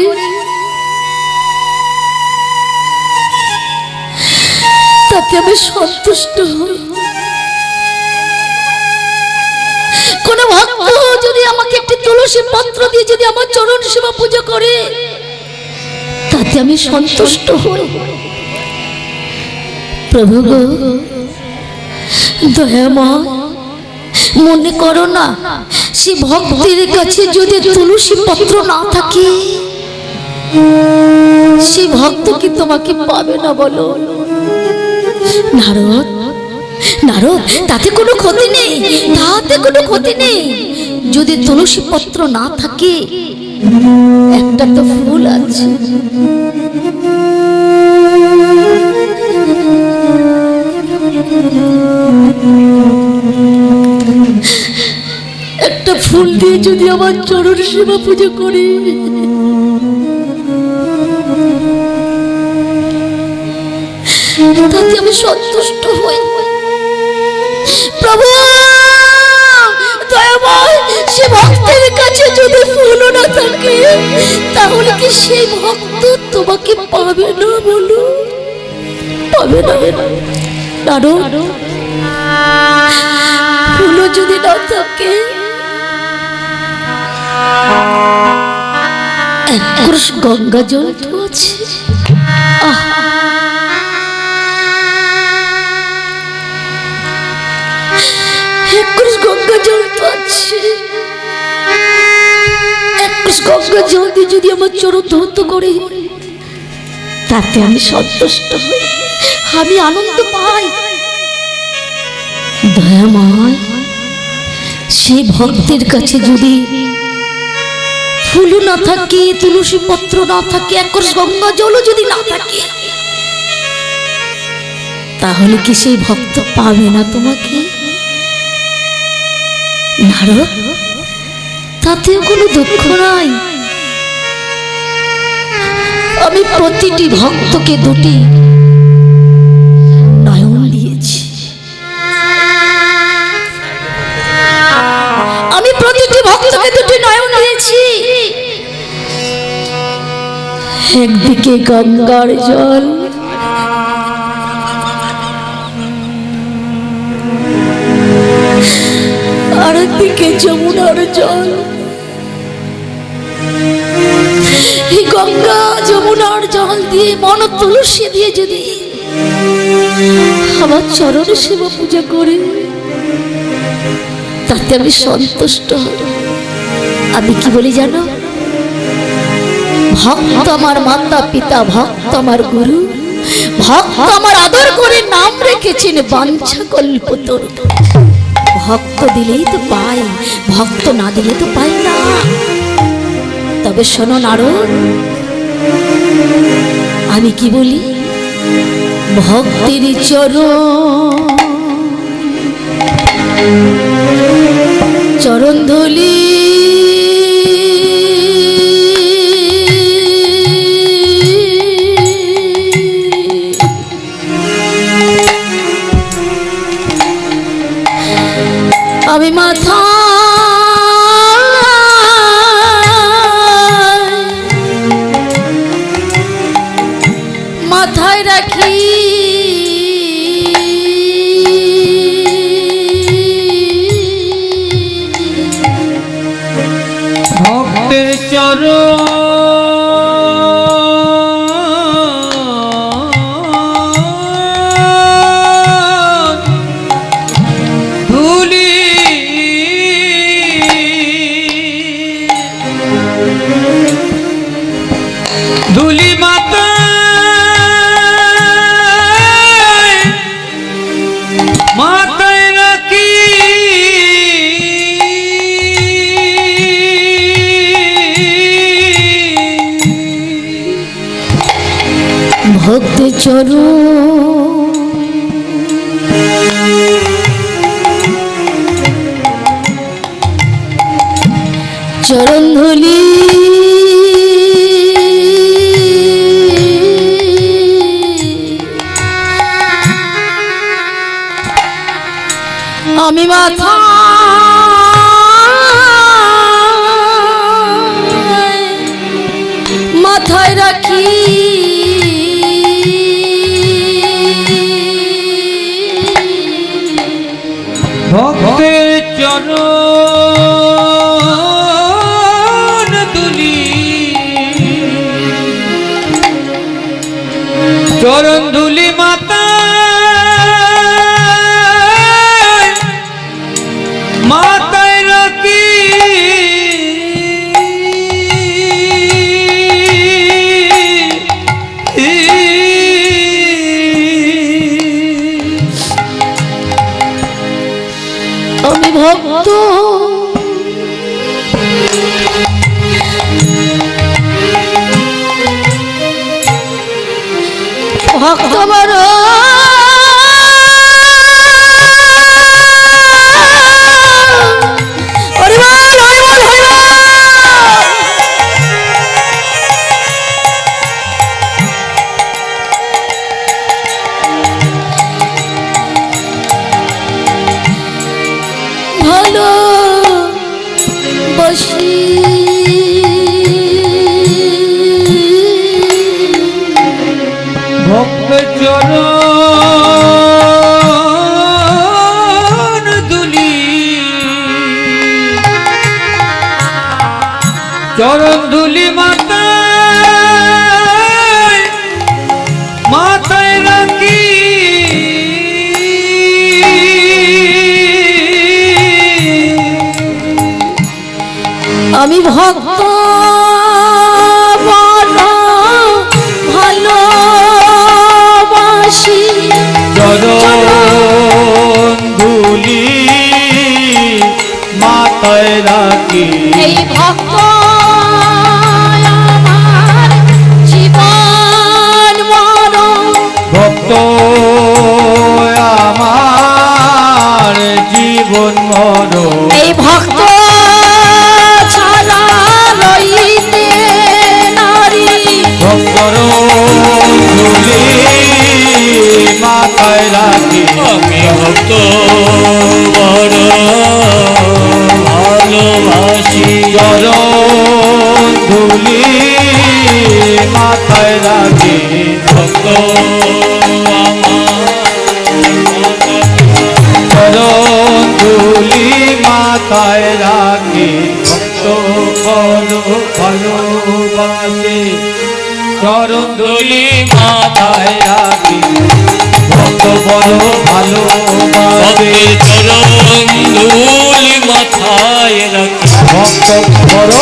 তাতে আমি সন্তুষ্ট হই। কোন ভক্ত যদি আমাকে একটি তুলসী পত্র দিয়ে যদি আমার চরণ সেবা পূজা করে, তাতে আমি সন্তুষ্ট হই। প্রভু গো দয়াময়, মনে করো না সে ভক্তের কাছে যদি তুলসী পত্র না থাকে, সে ভক্ত কি তোমাকে পাবে না বলো? নারদ, নারদ, তাতে কোনো ক্ষতি নেই, তাতে কোনো ক্ষতি নেই। যদি তুলসী পত্র না থাকে, একটা তো ফুল আছে, একটা ফুল দিয়ে যদি আমার চরণ সেবা পূজা করি, তাতে আমি সন্তুষ্ট হই। প্রভু দয়াময়, সে ভক্তের কাছে যদি ফুল না থাকে, তাহলে কি সেই ভক্ত তোমাকে পাবে না বলো? পাবে না। নারদ, ফুল যদি না থাকে, এক ক্রুশ গঙ্গা জল তো আছে। এক ক্রুশ গঙ্গা জল তো আছে, এক ক্রুশ গঙ্গা জল দিয়ে যদি আমার চরণ ধৌত করে, তাতে আমি সন্তুষ্ট হই, আমি আনন্দ পাই। দয়াময়, সেই ভক্তের কাছে যদি ফুল না থাকে, তুলসী পত্র না থাকে, এক ক্রুশ গঙ্গা জলও যদি না থাকে, তাহলে কি সেই ভক্ত পাবে না তোমাকে? নারদ, তাতেও কোনো দুঃখ নাই। আমি প্রতিটি ভক্তকে দুটি নয়ন দিয়েছি, আমি প্রতিটি ভক্তকে দুটি নয়ন দিয়েছি। একদিকে গঙ্গার জল, আরেকদিকে যমুনার জল। এই গঙ্গা যমুনার জল দিয়ে, মন তুলসী দিয়ে যদি আমার চরণ সেবা পূজা করে, তাতে আমি সন্তুষ্ট হই। আমি কি বলি জানো? ভক্ত আমার মাতা পিতা, ভক্ত আমার গুরু, ভক্ত আমার আদর করে নাম রেখেছেন বাঞ্ছা কল্পতরু। ভক্ত দিলেই তো পাই, ভক্ত না দিলে তো পাই না। তবে শোনো নারদ, আমি কি বলি? ভক্তের চরণ ধুলি মাথায় রাখি ভক্তের চরণ ধুলি ধুলি মাথায় রাখি ভক্ত চরণ চরণ ধুলি আমি মাথা মাথায় রাখি ভক্তের চরণ ধুলি চরণ ধুলি মাথায় রাখি আমি ভক্ত ভক্ত বড় ভালো বসি ভক্ত চরণ ধুলি চরণ ধুলি মাথায় রাখি আমি ভক্ত বড় ভালোবাসি চরণ ধুলি মাথায় রাখি এই ভক্ত আমার জীবন মরণ ভক্ত আমার জীবন মরণ এই ভক্ত ছাড়া রইতে নারী ভক্তর ধুলি মাথায় রাখি আমি ভক্ত বড় ভালোবাসি চরণ ধুলি মাথায় রাখি ভক্ত চরণ ধুলি মাথায় রাখি ভক্ত বড় ভালোবাসি চরণ ধুলি মাথায় রাখি ভক্ত বড় ভালোবাসি চরণ ধুলি মাথায় রাখি ভক্ত বড়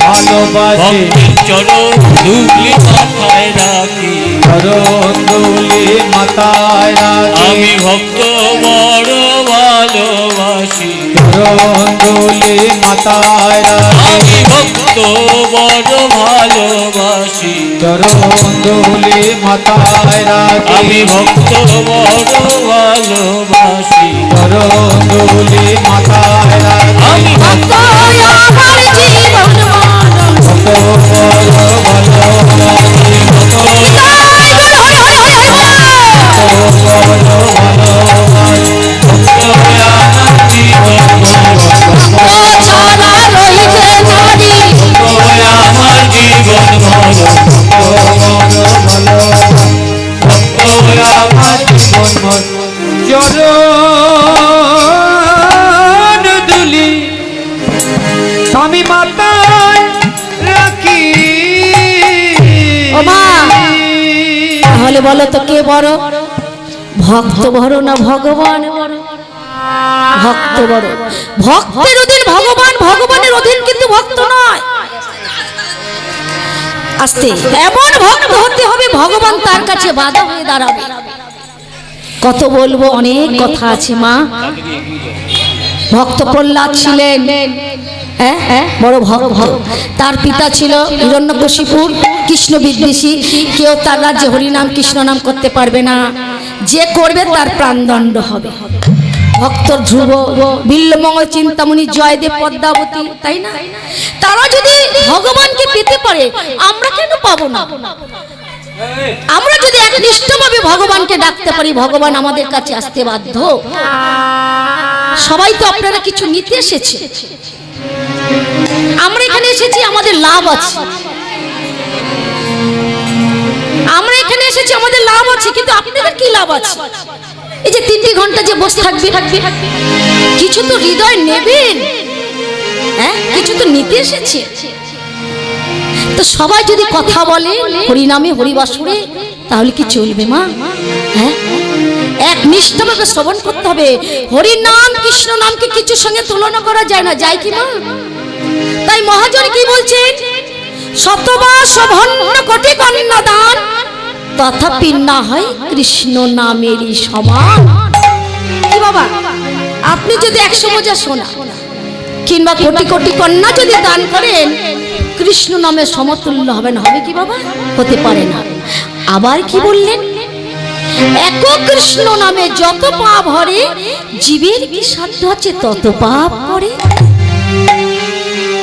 ভালোবাসি চরণ ধুলি মাথায় রাখি চরণ ধুলি মাথায় রাখি আমি ভক্ত বড় ভালোবাসি চরণ ধুলি মাথায় রাখি আমি ভক্ত বড় ভালোবাসি চরণ ধুলি মাথায় রাখি আমি ভক্ত বড় ভালোবাসি চরণ ধুলি মাথায় রাখি আমি ভক্ত আমার জীবন মরণ ভক্ত বড় ভালোবাসি ভক্ত বড় ভালোবাসি ভক্ত আমার জীবন ছাড়া রইতে নারী আমার জীবন ভক্ত বড় ভালোবাসি আমি মাথায় রাখি। ও মা, তাহলে বলো তো কে বড়, ভক্ত বড় না ভগবান বড়? ভক্ত বড়। ভক্তের অধীন ভগবান, ভগবানের অধীন কিন্তু ভক্ত নয়। আস্তে, এমন ভক্ত হতে হবে ভগবান তার কাছে বাধা হয়ে দাঁড়াবে। কত বলবো, অনেক কথা আছে মা। ভক্ত প্রহ্লাদ ছিলেন বড় ভক্ত। তার পিতা ছিল হিরণ্যকশিপুর, কৃষ্ণ বিদ্বেষী। কেউ তার রাজ্যে হরিনাম কৃষ্ণ নাম করতে পারবে না, যে করবে তার প্রাণদণ্ড হবে। ভক্তর ধ্রুব, বিল্লমঙ্গল, চিন্তামণি, জয়দেব, পদ্মাবতী, তাই না? তারা যদি ভগবানকে পেতে পারে, আমরা কেন পাবো না? আমরা যদি একনিষ্ঠভাবে ভগবানকে ডাকতে পারি, ভগবান আমাদের কাছে আসতে বাধ্য। সবাই তো আপনারা কিছু নিতে এসেছে, আমরা এখানে এসেছি আমাদের লাভ আছে। আমরা এখানে এসেছি আমাদের লাভ আছে, কিন্তু আপনাদের কি লাভ আছে? এই যে 3 ঘন্টা যে বসে থাকবে, কিছু তো হৃদয় নেবেন, কিছু তো নিতে এসেছে। তো সবাই যদি কথা বলে হরিনামে হরিবাসরে, তাহলে কি চলবে মা? একনিষ্ঠভাবে শ্রবণ করতে হবে। হরিনাম কৃষ্ণ নামকে কিছুর সঙ্গে তুলনা করা যায় না, যায় কি মা? তাই মহাজন কি বলছেন? শতবার ভন্ন কোটি কন্যাদান, তথাপি না হয় কৃষ্ণ নামেরই সমান। কি বাবা, আপনি যদি 100 বোঝা সোনা কিংবা কোটি কোটি কন্যা যদি দান করেন, কৃষ্ণ নামের সমতুল্য হবে না। হবে কি বাবা? হতে পারে না। আবার কি বললেন? এক কৃষ্ণ নামে যত পাপ হরে, জীবের কি সাধ্য আছে তত পাপ করে।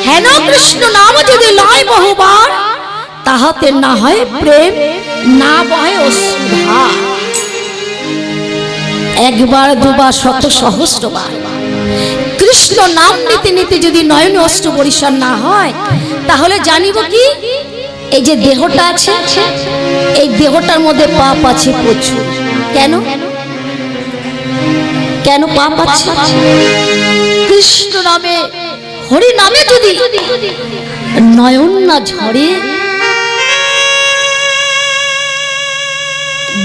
হেন কৃষ্ণ নাম যদি লয় বহুবার, তাহাতে না হয় প্রেম, না বহে অশ্রুধার। একবার দুবার শত সহস্রবার কৃষ্ণ নাম নিতে নিতে যদি নয়ন অশ্রু পরিসর না হয়, তাহলে জানিব কি? এই যে দেহটা আছে, এই দেহটার মধ্যে পাপ আছে প্রচুর। কেন কেন পাপ আছে? কৃষ্ণ নামে হরি নামে যদি নয়ন না ঝরে,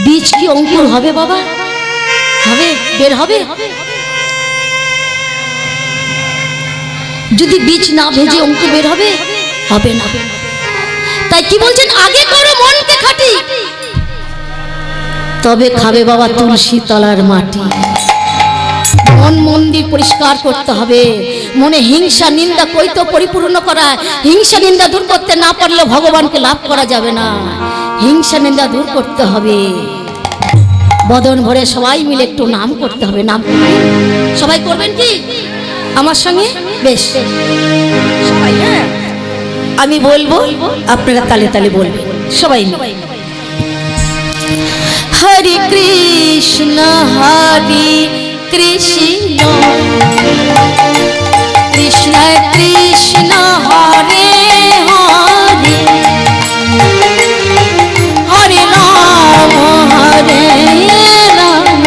বীজ কি অঙ্কুর হবে বাবা? হবে, বের হবে? যদি বীজ না ভেজে অঙ্কুর বের হবে? হবে না। তাই কি বলছেন? আগে করো মনকে খাঁটি, তবে খাবে বাবা তুলসী তলার মাটি। মন মন্দির পরিষ্কার করতে হবে। মনে হিংসা নিন্দা কইতো পরিপূর্ণ করা। হিংসা নিন্দা দূর করতে না পারলে ভগবানকে লাভ করা যাবে না। হিংসা নিন্দা দূর করতে হবে। বদন ভরে সবাই মিলে একটু নাম করতে হবে। নাম সবাই করবেন কি আমার সঙ্গে? বেশ, সবাই। হ্যাঁ, আমি বলবো, আপনারা তালে তালে বলবেন সবাই মিলে। হরে কৃষ্ণ হরে কৃষ্ণ কৃষ্ণ কৃষ্ণ হরে হরে, হরে রাম হরে রাম,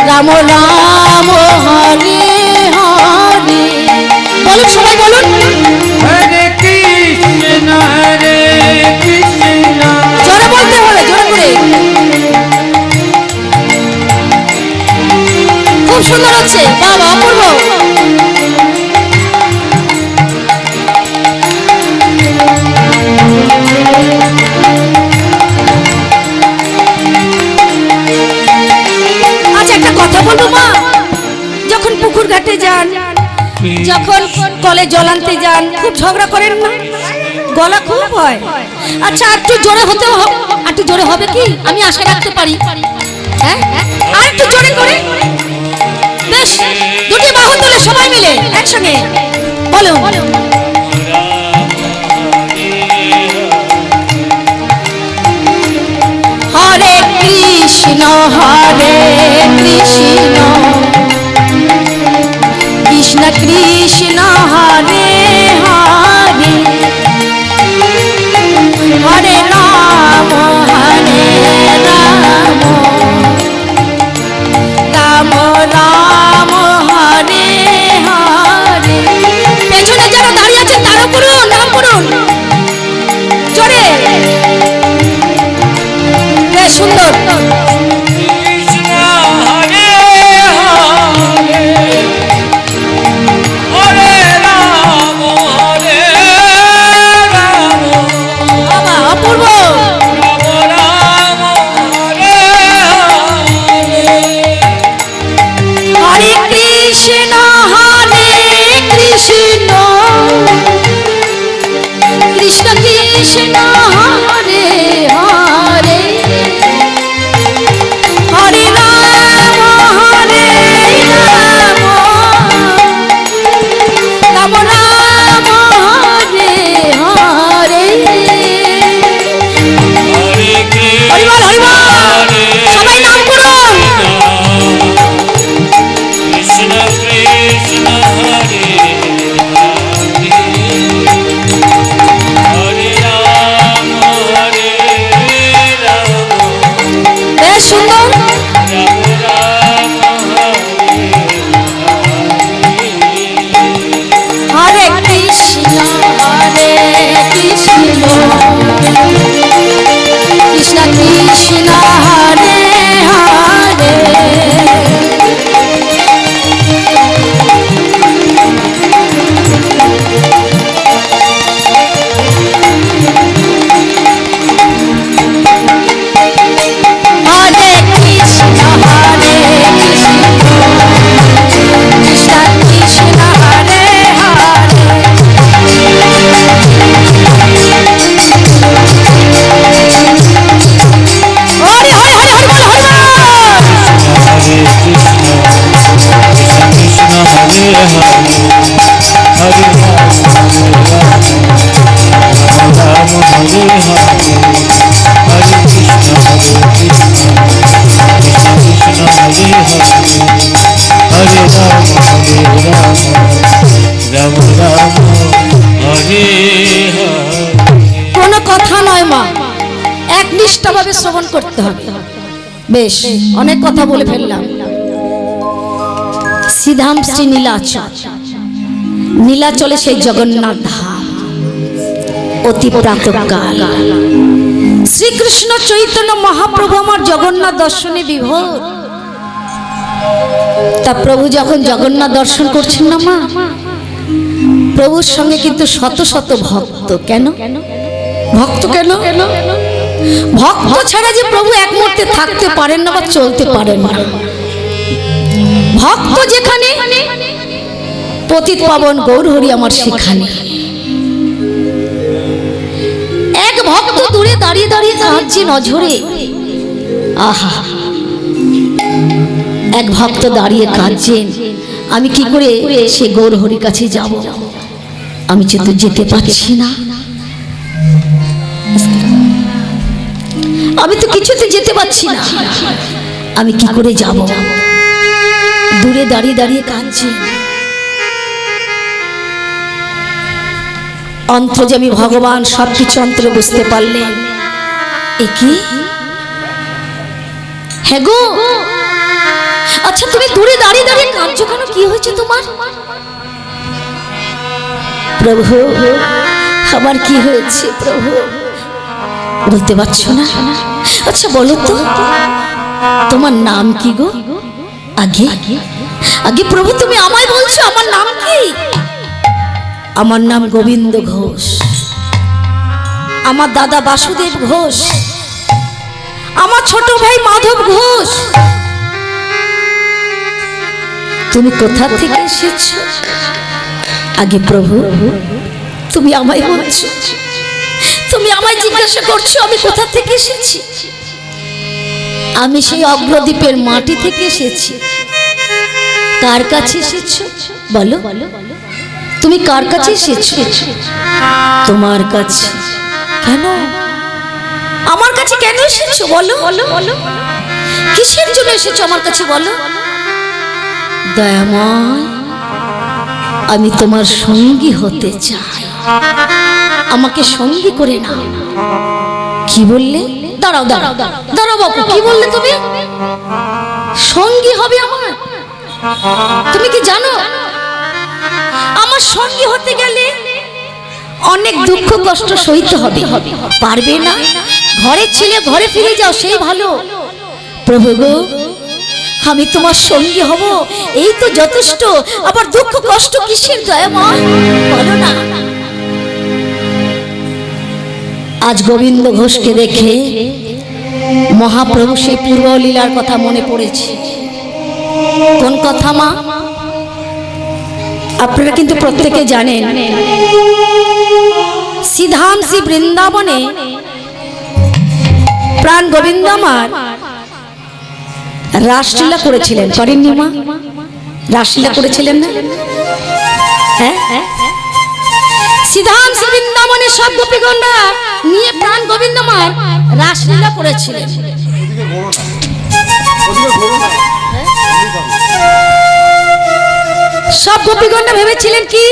রাম রাম হরে হরে। বলুন সবাই বলুন, হরে কৃষ্ণ হরে কৃষ্ণ। জোরে বলতে হবে, জোরে করে। খুব সুন্দর হচ্ছে, বাবা অপূর্ব। আচ্ছা একটা কথা বলবো মা, যখন পুকুর ঘাটে যান, যখন কলে জল আনতে যান, খুব ঝগড়া করেন না? গলা খুব হয়। আচ্ছা একটু জোরে হতে, একটু জোরে হবে কি? আমি আশা রাখতে পারি। হ্যাঁ, আর একটু জোরে করে। বেশ, দুটি বাহু তুলে সবাই মিলে একসঙ্গে বলো, হরে কৃষ্ণ হরে কৃষ্ণ কৃষ্ণ কৃষ্ণ হরে হরে, হরে রাম হরে রাম, রাম রাম হরে হরে, নিষ্ঠাভাবে শ্রবণ করতে হবে। বেশ, অনেক কথা বলে ফেললাম। শ্রীধাম শ্রী নীলাচল, নীলাচলে সেই জগন্নাথ ধাম। অতি প্রাতঃকাল শ্রীকৃষ্ণ চৈতন্য মহাপ্রভু আমার জগন্নাথ দর্শনে বিভোর। তা প্রভু যখন জগন্নাথ দর্শন করছেন না মা, প্রভুর সঙ্গে কিন্তু শত শত ভক্ত। কেন ভক্ত? কেন ভক্ত ছাড়া যে প্রভু এক মুহূর্তে থাকতে পারেন না বা চলতে পারেন না। ভক্ত যেখানে, পতিত পাবন গৌর হরি আমার সেখানে। এক ভক্ত দূরে দাঁড়িয়ে দাঁড়িয়ে কাঁদছে নজরে। আহা, এক ভক্ত দাঁড়িয়ে কাঁদছেন, আমি কি করে সে গৌর হরির কাছে যাব? আমি তো যেতে পারছি না, আমি তো কিছুতে যেতে পারছি না, আমি কি করে যাব? দূরে দাঁড়িয়ে দাঁড়িয়ে কাঁদছেন। অন্তর্যামী ভগবান সবকিছু অন্তরে বুঝতে পারলেন। এ কি? হ্যাঁ গো, আচ্ছা তুমি দূরে দাঁড়িয়ে দাঁড়িয়ে কাঁদছো কেন? কি হয়েছে তোমার? প্রভু, আমার কি হয়েছে প্রভু? বলতে পারছো না? আচ্ছা বলো তো, তোমার নাম কি গো? আগে আগে প্রভু তুমি আমায় বলছো আমার নাম কি? আমার নাম গোবিন্দ ঘোষ, আমার দাদা বাসুদেব ঘোষ, আমার ছোট ভাই মাধব ঘোষ। তুমি কোথা থেকে এসেছো? আগে প্রভু তুমি আমায় বলছো, তুমি আমায় জিজ্ঞাসা করছো আমি কোথা থেকে এসেছি? আমি সেই অগ্রদ্বীপের মাটি থেকে এসেছি। কার কাছে এসেছো বলো? তুমি কার কাছে এসেছো? তোমার কাছে। কেন? আমার কাছে কেন এসেছো বলো? কিসের জন্য এসেছো আমার কাছে বলো? দয়াময়, আমি তোমার সঙ্গী হতে চাই, আমাকে সঙ্গী করে নাও। কি বললে? দাঁড়াও দাঁড়াও দাঁড়াও বাবু, কি বললে তুমি? সঙ্গী হবে আমার? তুমি কি জানো আমার সঙ্গী হতে গেলে অনেক দুঃখ কষ্ট সইতে হবে? পারবে না? ঘরে ছিলে ঘরে ফিরে যাও, সেই ভালো। প্রভু গো, আমি তোমার সঙ্গী হব, এই তো যথেষ্ট। আবার দুঃখ কষ্ট কিসের দয়াময় বলো না। আজ গোবিন্দ ঘোষকে দেখে মহাপ্রভু সেই পূর্ব লীলার কথা মনে পড়েছে। কোন কথা মা? আপনারা কিন্তু প্রত্যেকে জানেন, শ্রীধাম শ্রী বৃন্দাবনে প্রাণ গোবিন্দ আমার রাসলীলা করেছিলেন। করেননি মা? রাসলীলা করেছিলেন না? হ্যাঁ, শ্রীধাম শ্রী বৃন্দাবনে সব গোপীগণরা নিয়ে প্রাণ গোবিন্দ আমার রাসলীলা করেছিলেন। সব গোপীগণরা ভেবেছিলেন কি,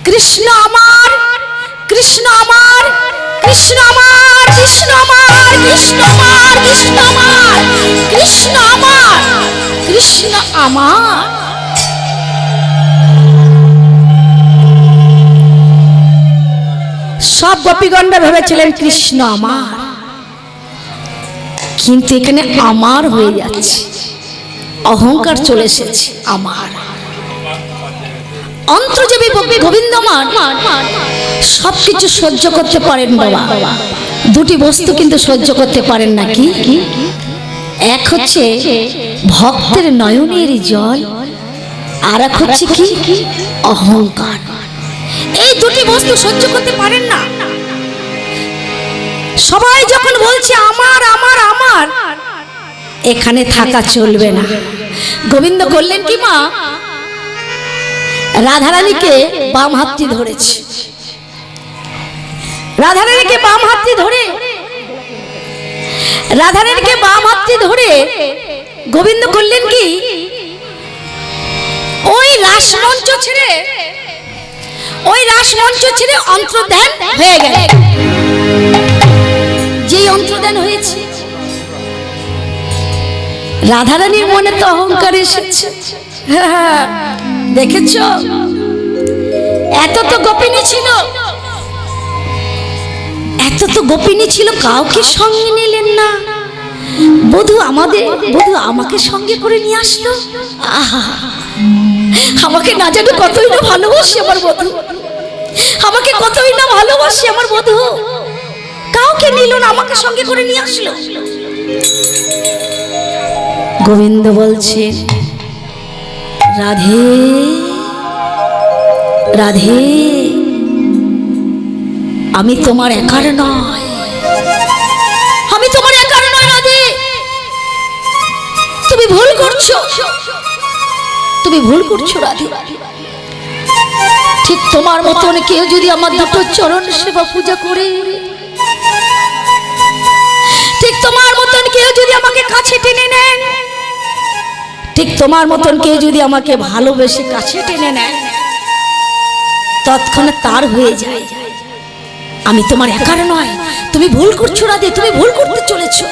কৃষ্ণ আমার, কৃষ্ণ আমার, কৃষ্ণ আমার, কৃষ্ণ আমার, কৃষ্ণ আমার, কৃষ্ণ আমার, কৃষ্ণ আমার, কৃষ্ণ আমার। সব গোপীগণরা ভেবেছিলেন কৃষ্ণ আমার, কিন্তু এখানে আমার হয়ে যাচ্ছে, অহংকার চলে এসেছে। আমার অন্তর্যামী গোবিন্দ আমার সবকিছু সহ্য করতে পারেন বাবা, দুটি বস্তু কিন্তু সহ্য করতে পারেন না। কি? এক হচ্ছে ভক্তের নয়নের জল, আর এক হচ্ছে কি অহংকার। এই দুটি বস্তু সহ্য করতে পারেন না। সবাই যখন বলছে আমার আমার আমার, এখানে থাকা চলবে না। গোবিন্দ করলেন কি মা? রাধারানীকে বাম হাতটি ধরেছে। রাধারানীকে বাম হাতটি ধরে, রাধারানীকে বাম হাতটি ধরে গোবিন্দ করলেন কি? ওই রাসমঞ্চ ছেড়ে, ওই রাসমঞ্চ ছেড়ে অন্তর্ধান হয়ে গেল। যেই অন্তর্ধান হয়েছে। রাধারানীর মনে তো অহংকার এসেছে। হ্যাঁ, দেখেছ, এত তো গোপিনী ছিল, এত তো গোপিনী ছিল, কাউকে সঙ্গে নিলেন না। বধূ আমাকে সঙ্গে করে নিয়ে আসলো। আহা, আমাকে না জানো কতই না ভালোবাসি আমার বধূ, আমাকে কতই না ভালোবাসি আমার বধূ, কাউকে নিল না, আমাকে সঙ্গে করে নিয়ে আসলো। গোবিন্দ বলছে, রাধে রাধে, আমি তোমার একার নয়, আমি তোমার একার নয় রাধে, তুমি ভুল করছো, তুমি ভুল করছো রাধে। ঠিক তোমার মতন কেউ যদি আমার দুটো চরণ সেবা পূজা করে, ঠিক তোমার মতন কেউ যদি আমাকে কাছে টেনে নেন, ঠিক তোমার মতন কেউ যদি আমাকে ভালোবেসে কাছে টেনে নেন, তৎক্ষণাৎ তার হয়ে যায়। আমি তোমার একার নয়, তুমি ভুল করছো রাধে, তুমি ভুল করতে চলেছো।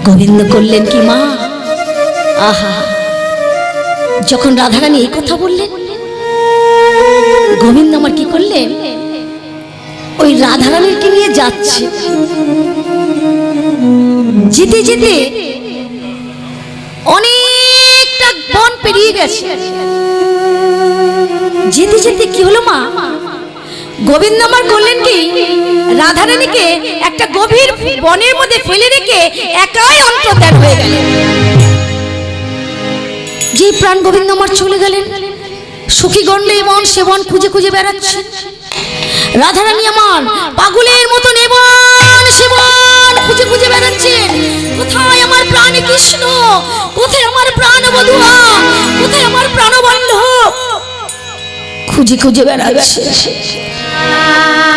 গোবিন্দ করলেন কি মা, আহা, যখন রাধারানী এই কথা বললেন, গোবিন্দ আমার কি করলেন, ওই রাধারানীকে নিয়ে যাচ্ছে, যেতে যেতে অনেকটা বন পেরিয়ে গেছে। যেতে যেতে কি হলো মা, গোবিন্দ আমার করলেন কি, রাধারানীকে একটা গভীর বনের মধ্যে ফেলে রেখে একাই অন্তর্ধান হয়ে গেলেন। যে প্রাণ গোবিন্দ আমার চলে গেলেন, সখীগণ এমন সেবন খুঁজে খুঁজে বেড়াচ্ছে। রাধারানী আমার পাগলের মতন এমন সেবন খুঁজে খুঁজে বেড়াচ্ছেন। কোথায় আমার প্রাণ কৃষ্ণ, কোথায় আমার প্রাণ বধূয়া, কোথায় আমার প্রাণবল্লভ, খুঁজে খুঁজে বেড়াচ্ছে।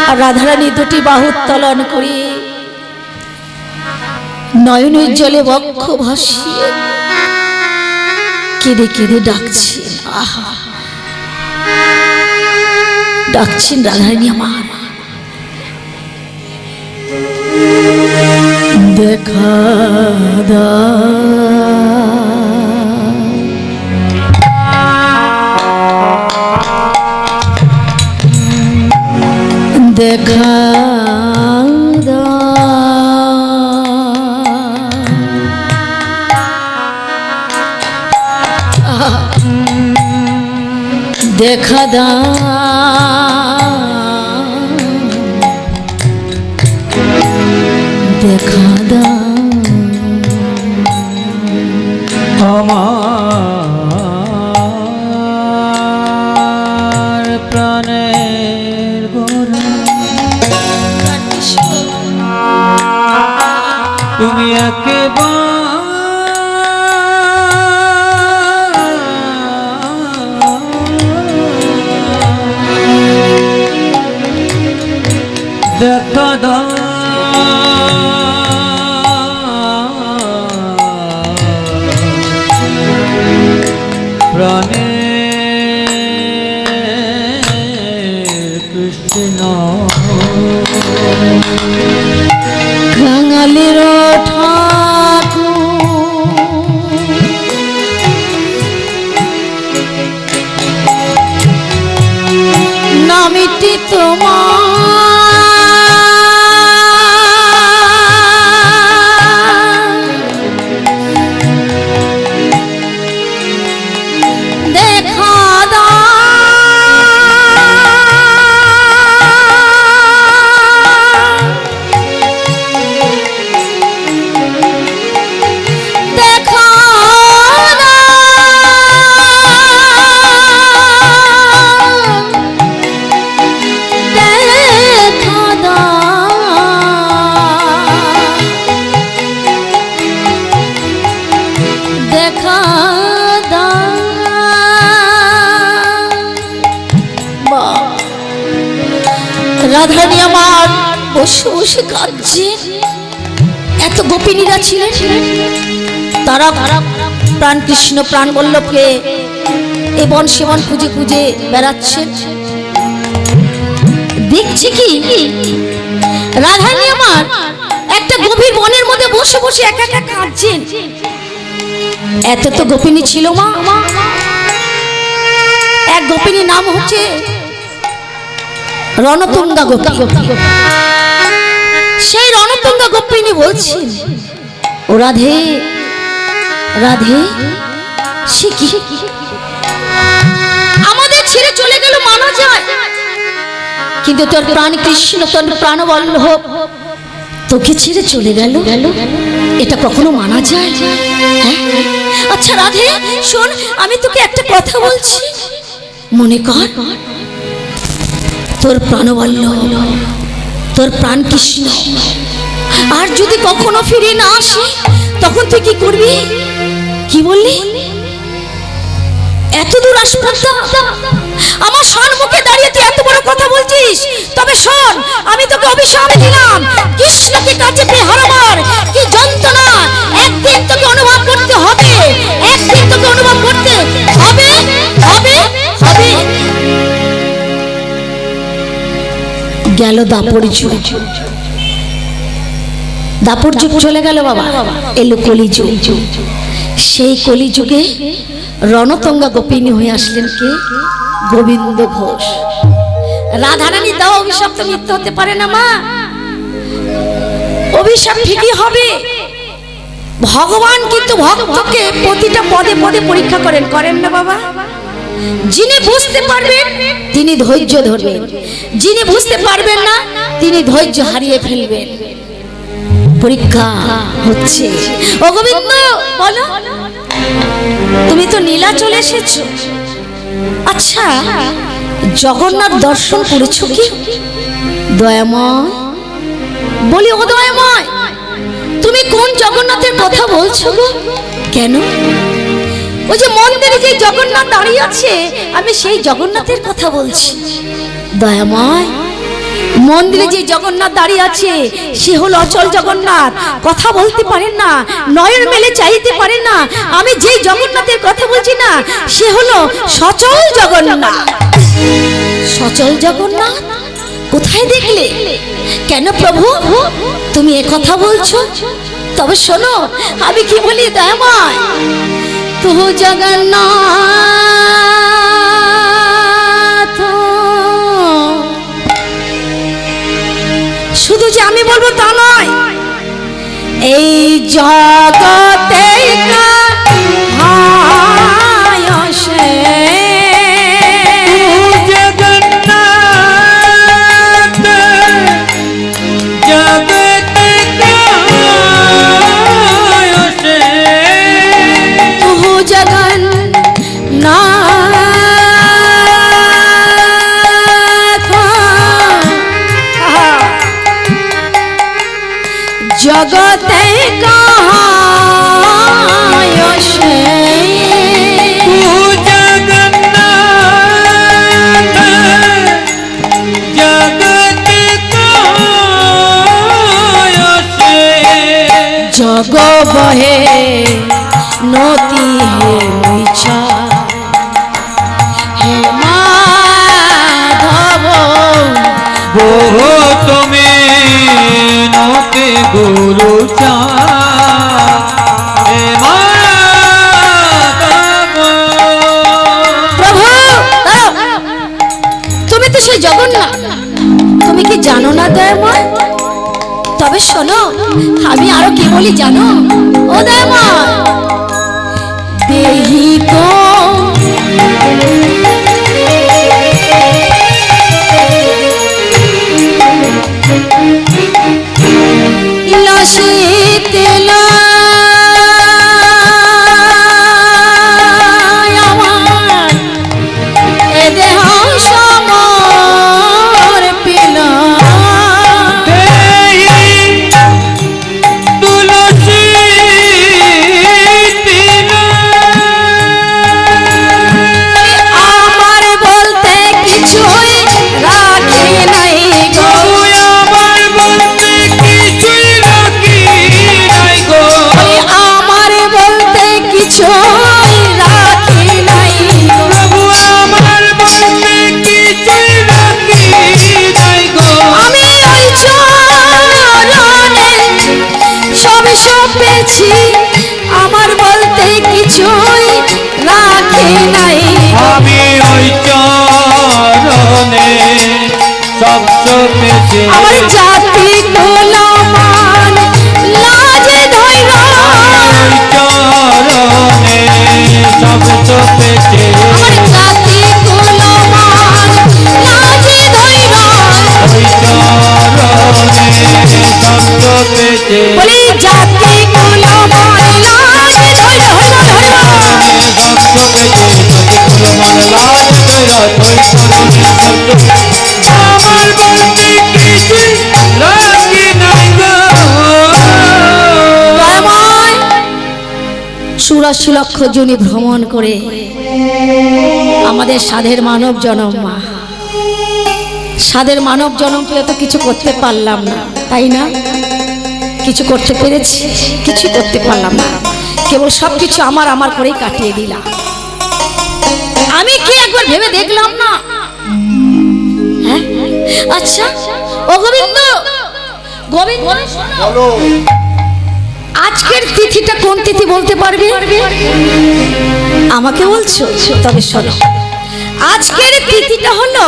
আর রাধারানী দুটি বাহু উত্তোলন করে নয়নের জলে বক্ষ ভাসিয়ে কেঁদে কেঁদে ডাকছেন, আহা, ডাকছেন রাধারানী আমার, দেখা দেখা দেখা দা, দেখা দা আমার প্রাণের গোরা, তুমি একেবারে দেখা দাও, প্রাণের কৃষ্ণ কাঙালির ঠাকুর, নামিটি তোমার দেখা দা, দেখা দা, দেখা দা, দেখা দা। রাধারানী আমার বসে বসে কাঁদছেন। এত গোপিনীরা ছিলেন, তারা প্রাণ কৃষ্ণ প্রাণ বল্লভকে এ বন সেবন খুঁজে খুঁজে বেড়াচ্ছেন। দেখছি কি রাধারানী আমার একটা গভীর বনের মধ্যে বসে বসে একা একা কাঁদছেন। এত তো গোপিনী ছিল মা। এক গোপিনীর নাম হচ্ছে রণতুঙ্গা গোপী। সেই রণতুঙ্গা গোপিনী বলছেন, ও রাধে রাধে, সে কি আমাদের ছেড়ে চলে গেল মানা যায়, কিন্তু তোর প্রাণ কৃষ্ণ, তোর প্রাণ বল্লভ তোকে ছেড়ে চলে গেল, এটা কখনো মানা যায়? হ্যাঁ? আচ্ছা রাধে শোন, আমি তোকে একটা কথা বলছি, মনে কর তোর প্রাণ বল্লভ, তোর প্রাণ কৃষ্ণ আর যদি কখনো ফিরে না আসে তখন তুই কি করবি? কি বললি? এত দূর আসপর্দা আমার সম্মুখে দাঁড়িয়ে তুই এত বড় কথা বলছিস? তবে শোন, আমি তোকে অভিশাপ দিলাম, কৃষ্ণকে কাছে পেয়ে হারাবার কি যন্ত্রণা একদিন তোকে অনুভব করতে হবে, একদিন তোকে অনুভব করতে হবে হবে হবে। গেল দাপর যুগ, দাপর যুগ চলে গেল বাবা, এলো কলিযুগ। সেই কলিযুগে রণতুঙ্গা গোপিনী হয়ে আসলেন কে? গোবিন্দ ঘোষ। রাধারানী দাও অভিশাপ তো মিথ্যে হতে পারে না মা, অভিশাপ ঠিকই হবে। ভগবান কিন্তু ভক্তকে প্রতিটা পদে পদে পরীক্ষা করেন, করেন না বাবা? যিনি বুঝতে পারবেন তিনি ধৈর্য ধরবেন, যিনি বুঝতে পারবেন না তিনি ধৈর্য হারিয়ে ফেলবেন। পরীক্ষা হচ্ছে। ও গোবিন্দ বলো, তুমি তো নীলাচলে এসেছো, আচ্ছা জগন্নাথ দর্শন করেছো কি? দয়াময় বলি, ও দয়াময় তুমি কোন জগন্নাথের কথা বলছো গো? কেন? ওই যে মন্দিরে যে জগন্নাথ দাঁড়িয়ে আছে, আমি সেই জগন্নাথের কথা বলছি। দয়াময় মন্দিরে যে জগন্নাথ দাঁড়িয়ে আছে সে হলো অচল জগন্নাথ, কথা বলতে পারেন না, নয়ন মেলে চাইতে পারেন না। আমি যেই জগন্নাথের কথা বলছি না সে হলো সচল জগন্নাথ। সচল জগন্নাথ কোথায় দেখলে? কেন প্রভু তুমি এ কথা বলছো? তবে শোনো আমি কি বলি দয়াময়, তু জগন্নাথ, শুধু যে আমি বলবো তা নয়, এই জগতে জগতে জগ বহে নতি হে মিছা, হে মাধব বহু তুমি নতে গুরু চা, প্রভু তুমি তো সেই জগন্নাথ, তুমি কি জানো না দয়াময়? তবে শোনো আমি আরো কি বলি জানো? ও দয়াময় দেহি তো লসিতে আমার এ দেহ সমর পিলা, তুলসী পেতে আমার জাতি কুলমান লাজে ধৈর্য চরণে শব্দ পেতে আমার জাতি কুলমান লাজে ধৈর্য ওই চরণে শব্দ পেতে বলি জাতি কুলমান লাজে ধৈর্য শব্দ পেতে প্রতিকূল লাজ পেরত ওই চরণে শব্দ আমার বলতে কিছু রাখি নাই গো দয়াময় 84 লক্ষ জনি ভ্রমণ করে আমাদের সাধের মানব জনম মা সাধের মানব জনম পেয়ে তো কিছু করতে পারলাম না, তাই না? কিছু করতে পেরেছি? কিছু করতে পারলাম না, কেবল সবকিছু আমার আমার করেই কাটিয়ে দিলাম। আমি কি একবার ভেবে দেখলাম না? হ্যাঁ আচ্ছা ও গোবিন্দ, গোবিন্দ শোনো, আজকের তিথিটা কোন তিথি বলতে পারবে? আমাকে বলছো? তবে শোনো, আজকের তিথিটা হলো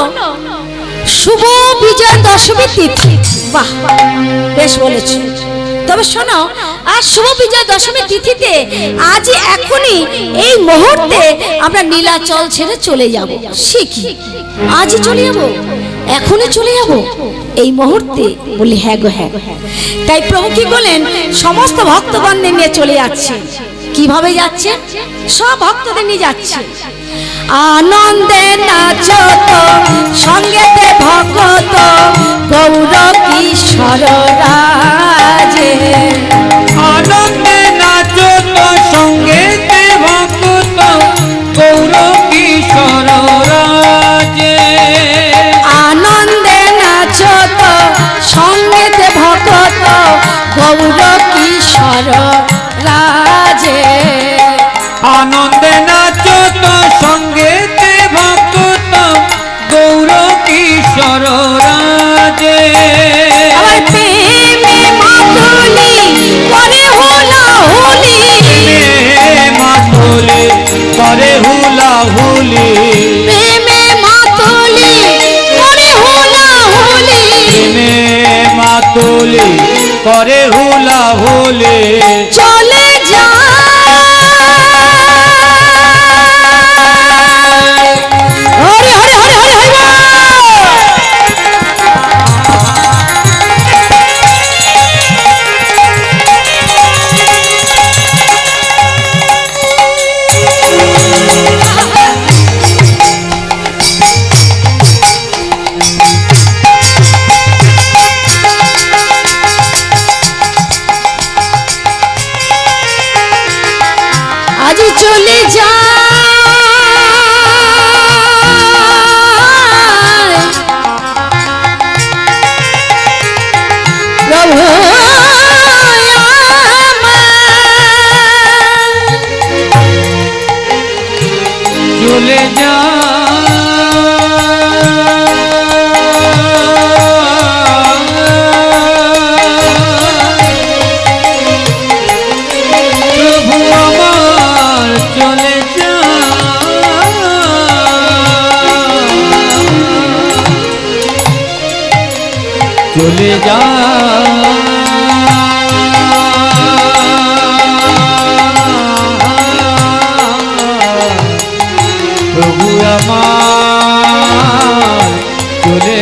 শুভ বিজয় দশমী তিথি। বাহ, বেশ বলেছ। তবে শোনো, আজ শুভ বিজয় দশমী তিথিতে আজ এখনই এই মুহূর্তে আমরা নীলাচল ছেড়ে চলে যাব। সে কি আজই চলে যাব? এখনই চলে যাব এই মুহূর্তে? বলি হ্যাঁ গো হ্যাঁ। তাই প্রভু কি বলেন, সমস্ত ভক্তগণদের নিয়ে চলে যাচ্ছে। কিভাবে যাচ্ছে? সব ভক্তদের নিয়ে যাচ্ছে। আনন্দে নাচত সঙ্গেতে ভক্ত গৌর কিশোর রাজে। আনন্দে নাচত সঙ্গেতে ভক্ত গৌর কিশোর রাজে। আনন্দে নাচত সঙ্গেতে ভক্ত গৌর কিশোর রাজে। আনন্দে নাচত সঙ্গেতে ভক্ত গৌর কিশোর রাজে। আমার প্রেমে মাতুলি করে হুলা হুলি। মাতুলি করে হুলা হুলি। প্রেমে মাতুলি করে হুলা হুলি। প্রেমে মাতুলি করে হুলা হুলি। চলে হরে হরে হরে হরে হরে আজি চলে যায় প্রভু চলে যা প্রভু আমার চলে যা। চলে যা প্রভু আমার চলে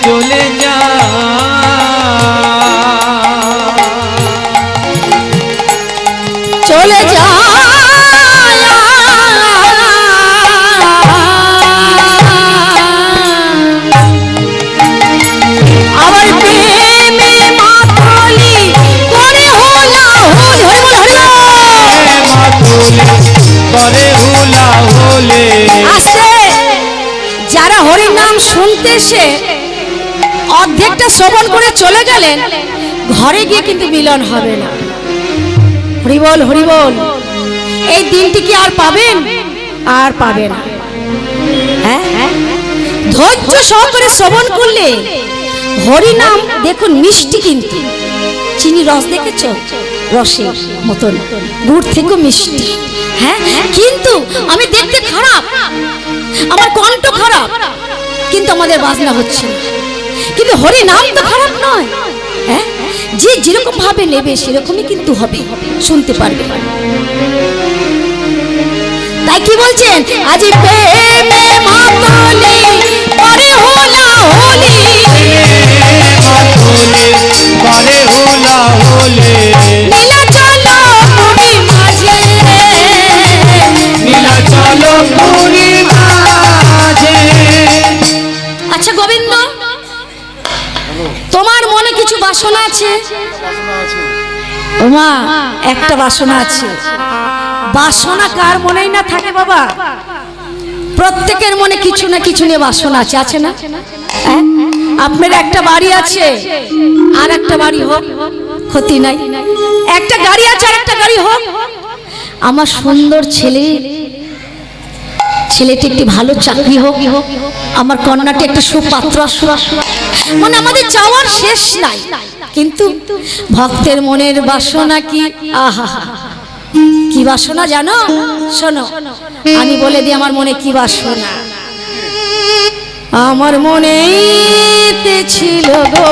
চলে যা। চলে আমার প্রেমে মাতলি করে হুলা হুলি। করে হুলা হুলি। আস্তে, যারা হরির নাম শুনতে এসে অর্ধেকটা শ্রবণ করে চলে গেলেন, ঘরে গিয়ে কিন্তু মিলন হবে না। হরিবল হরিবল, এই দিনটি কি আর পাবেন? আর পাবে না। হ্যাঁ, ধৈর্য সহকারে শ্রবণ করলে হরি নাম দেখুন মিষ্টি, কিন্তু চিনি রস দেখেছ, রসের মতন, গুড় থেকে মিষ্টি। হ্যাঁ, কিন্তু আমি দেখতে খারাপ, আমার কণ্ঠ খারাপ, কিন্তু আমাদের বাজনা হচ্ছে না। কিন্তু হরি নাম তো খারাপ নয়, হ্যাঁ, যে যেরকম ভাবে নেবে সেরকমই কিন্তু হবে, শুনতে পারবে। তাই কি বলছেন, আজ প্রেমে মাতলি পরে হোলা হোলি, করে হোলা হোলে, নীলা চলো পুরী মাঝে, নীলা চলো পুরী মাঝে। আচ্ছা গোবিন্দ, তোমার মনে কিছু বাসনা আছে? ওমা, একটা বাসনা আছে। বাসনা কার মনেই না থাকে বাবা, প্রত্যেকের মনে কিছু না কিছু নিয়ে বাসনা আছে, আছে না? হ্যাঁ? আপনার একটা বাড়ি আছে, আর একটা বাড়ি হোক, ক্ষতি নাই। একটা গাড়ি আছে, আর একটা গাড়ি হোক। আমার সুন্দর ছেলেটি একটি ভালো চাকরি হোক, আমার কন্যাটি একটা সুপাত্র আসুক, মানে আমাদের চাওয়ার শেষ নাই। কিন্তু ভক্তের মনের বাসনা কি, আহা কি বাসনা জানো? শোনো, আমি বলে দিই আমার মনে কি বাসনা। আমার মনেতে ছিল গো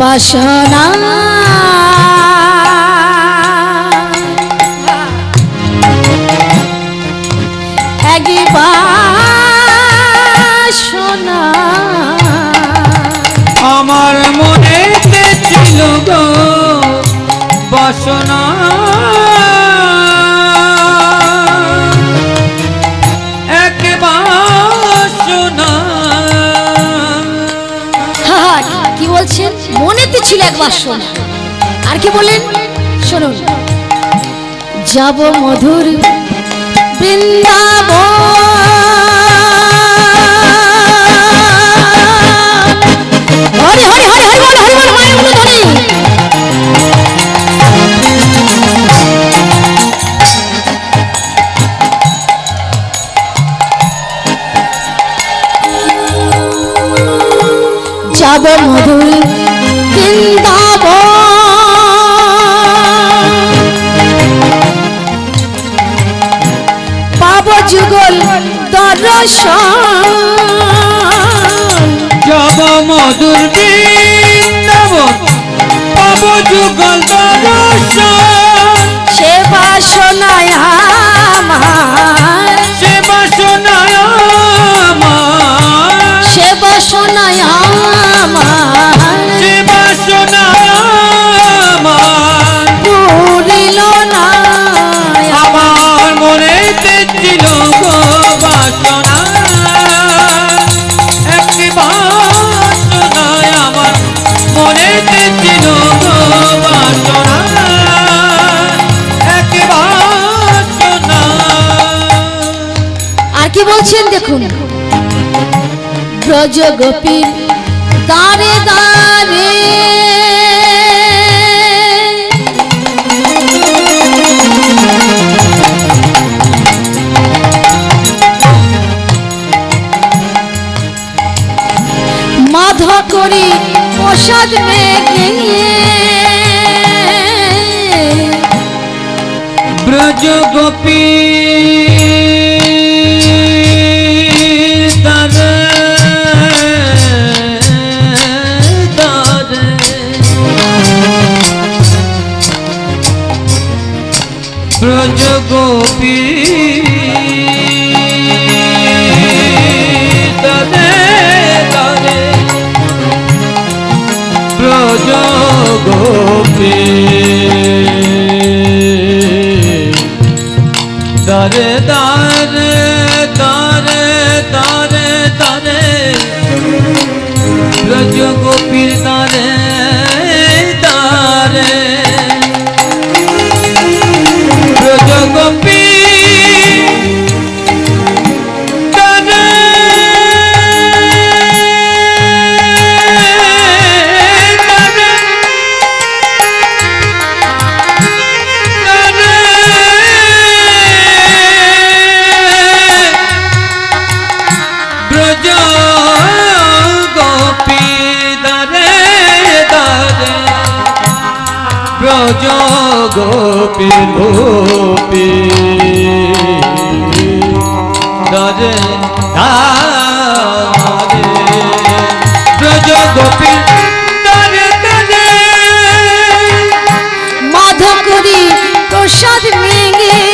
বাসনা, একই বাসনা আমার মনেতে ছিল গো বাসনা, এক বাসনা। কি বলছেন? মনেতে ছিল এক বাসনা, আর কি বলেন শুনুন। যাব মধুর বৃন্দাবন, হরি হরি হরি হরি বল, হরি বল, মায়ের উলুধ্বনি। যাব মধুর বৃন্দাবন, পাব যুগল দর্শন, যাব মধুর বৃন্দাবন, পাব যুগল দর্শন, সে বাসনায় আমার, সে বাসনায় আমার, সে বাসনায় আমার, সে বাসনায় আমার, পুরিল না আমার মনেতে ছিল গো বাসনা, এক বাসনায় আমার মনেতে ছিল গো বাসনা, এক বাসনা। আর কি বলছেন দেখুন, ব্রজ গোপীর দারে দারে, মাধব করি প্রসাদ মেঘে, ব্রজ গোপী দারে দারে, ব্রজ গোপী দারে দারে, ব্রজ গোপী দারে দারে দারে দারে দারে, ব্রজ গোপীর দারে দারে, ব্রজ গোপী দারে দারে, ব্রজ গোপী দারে দারে, ব্রজ গোপী গোপী দারে দারে, যদি প্রসাদ ভেঙে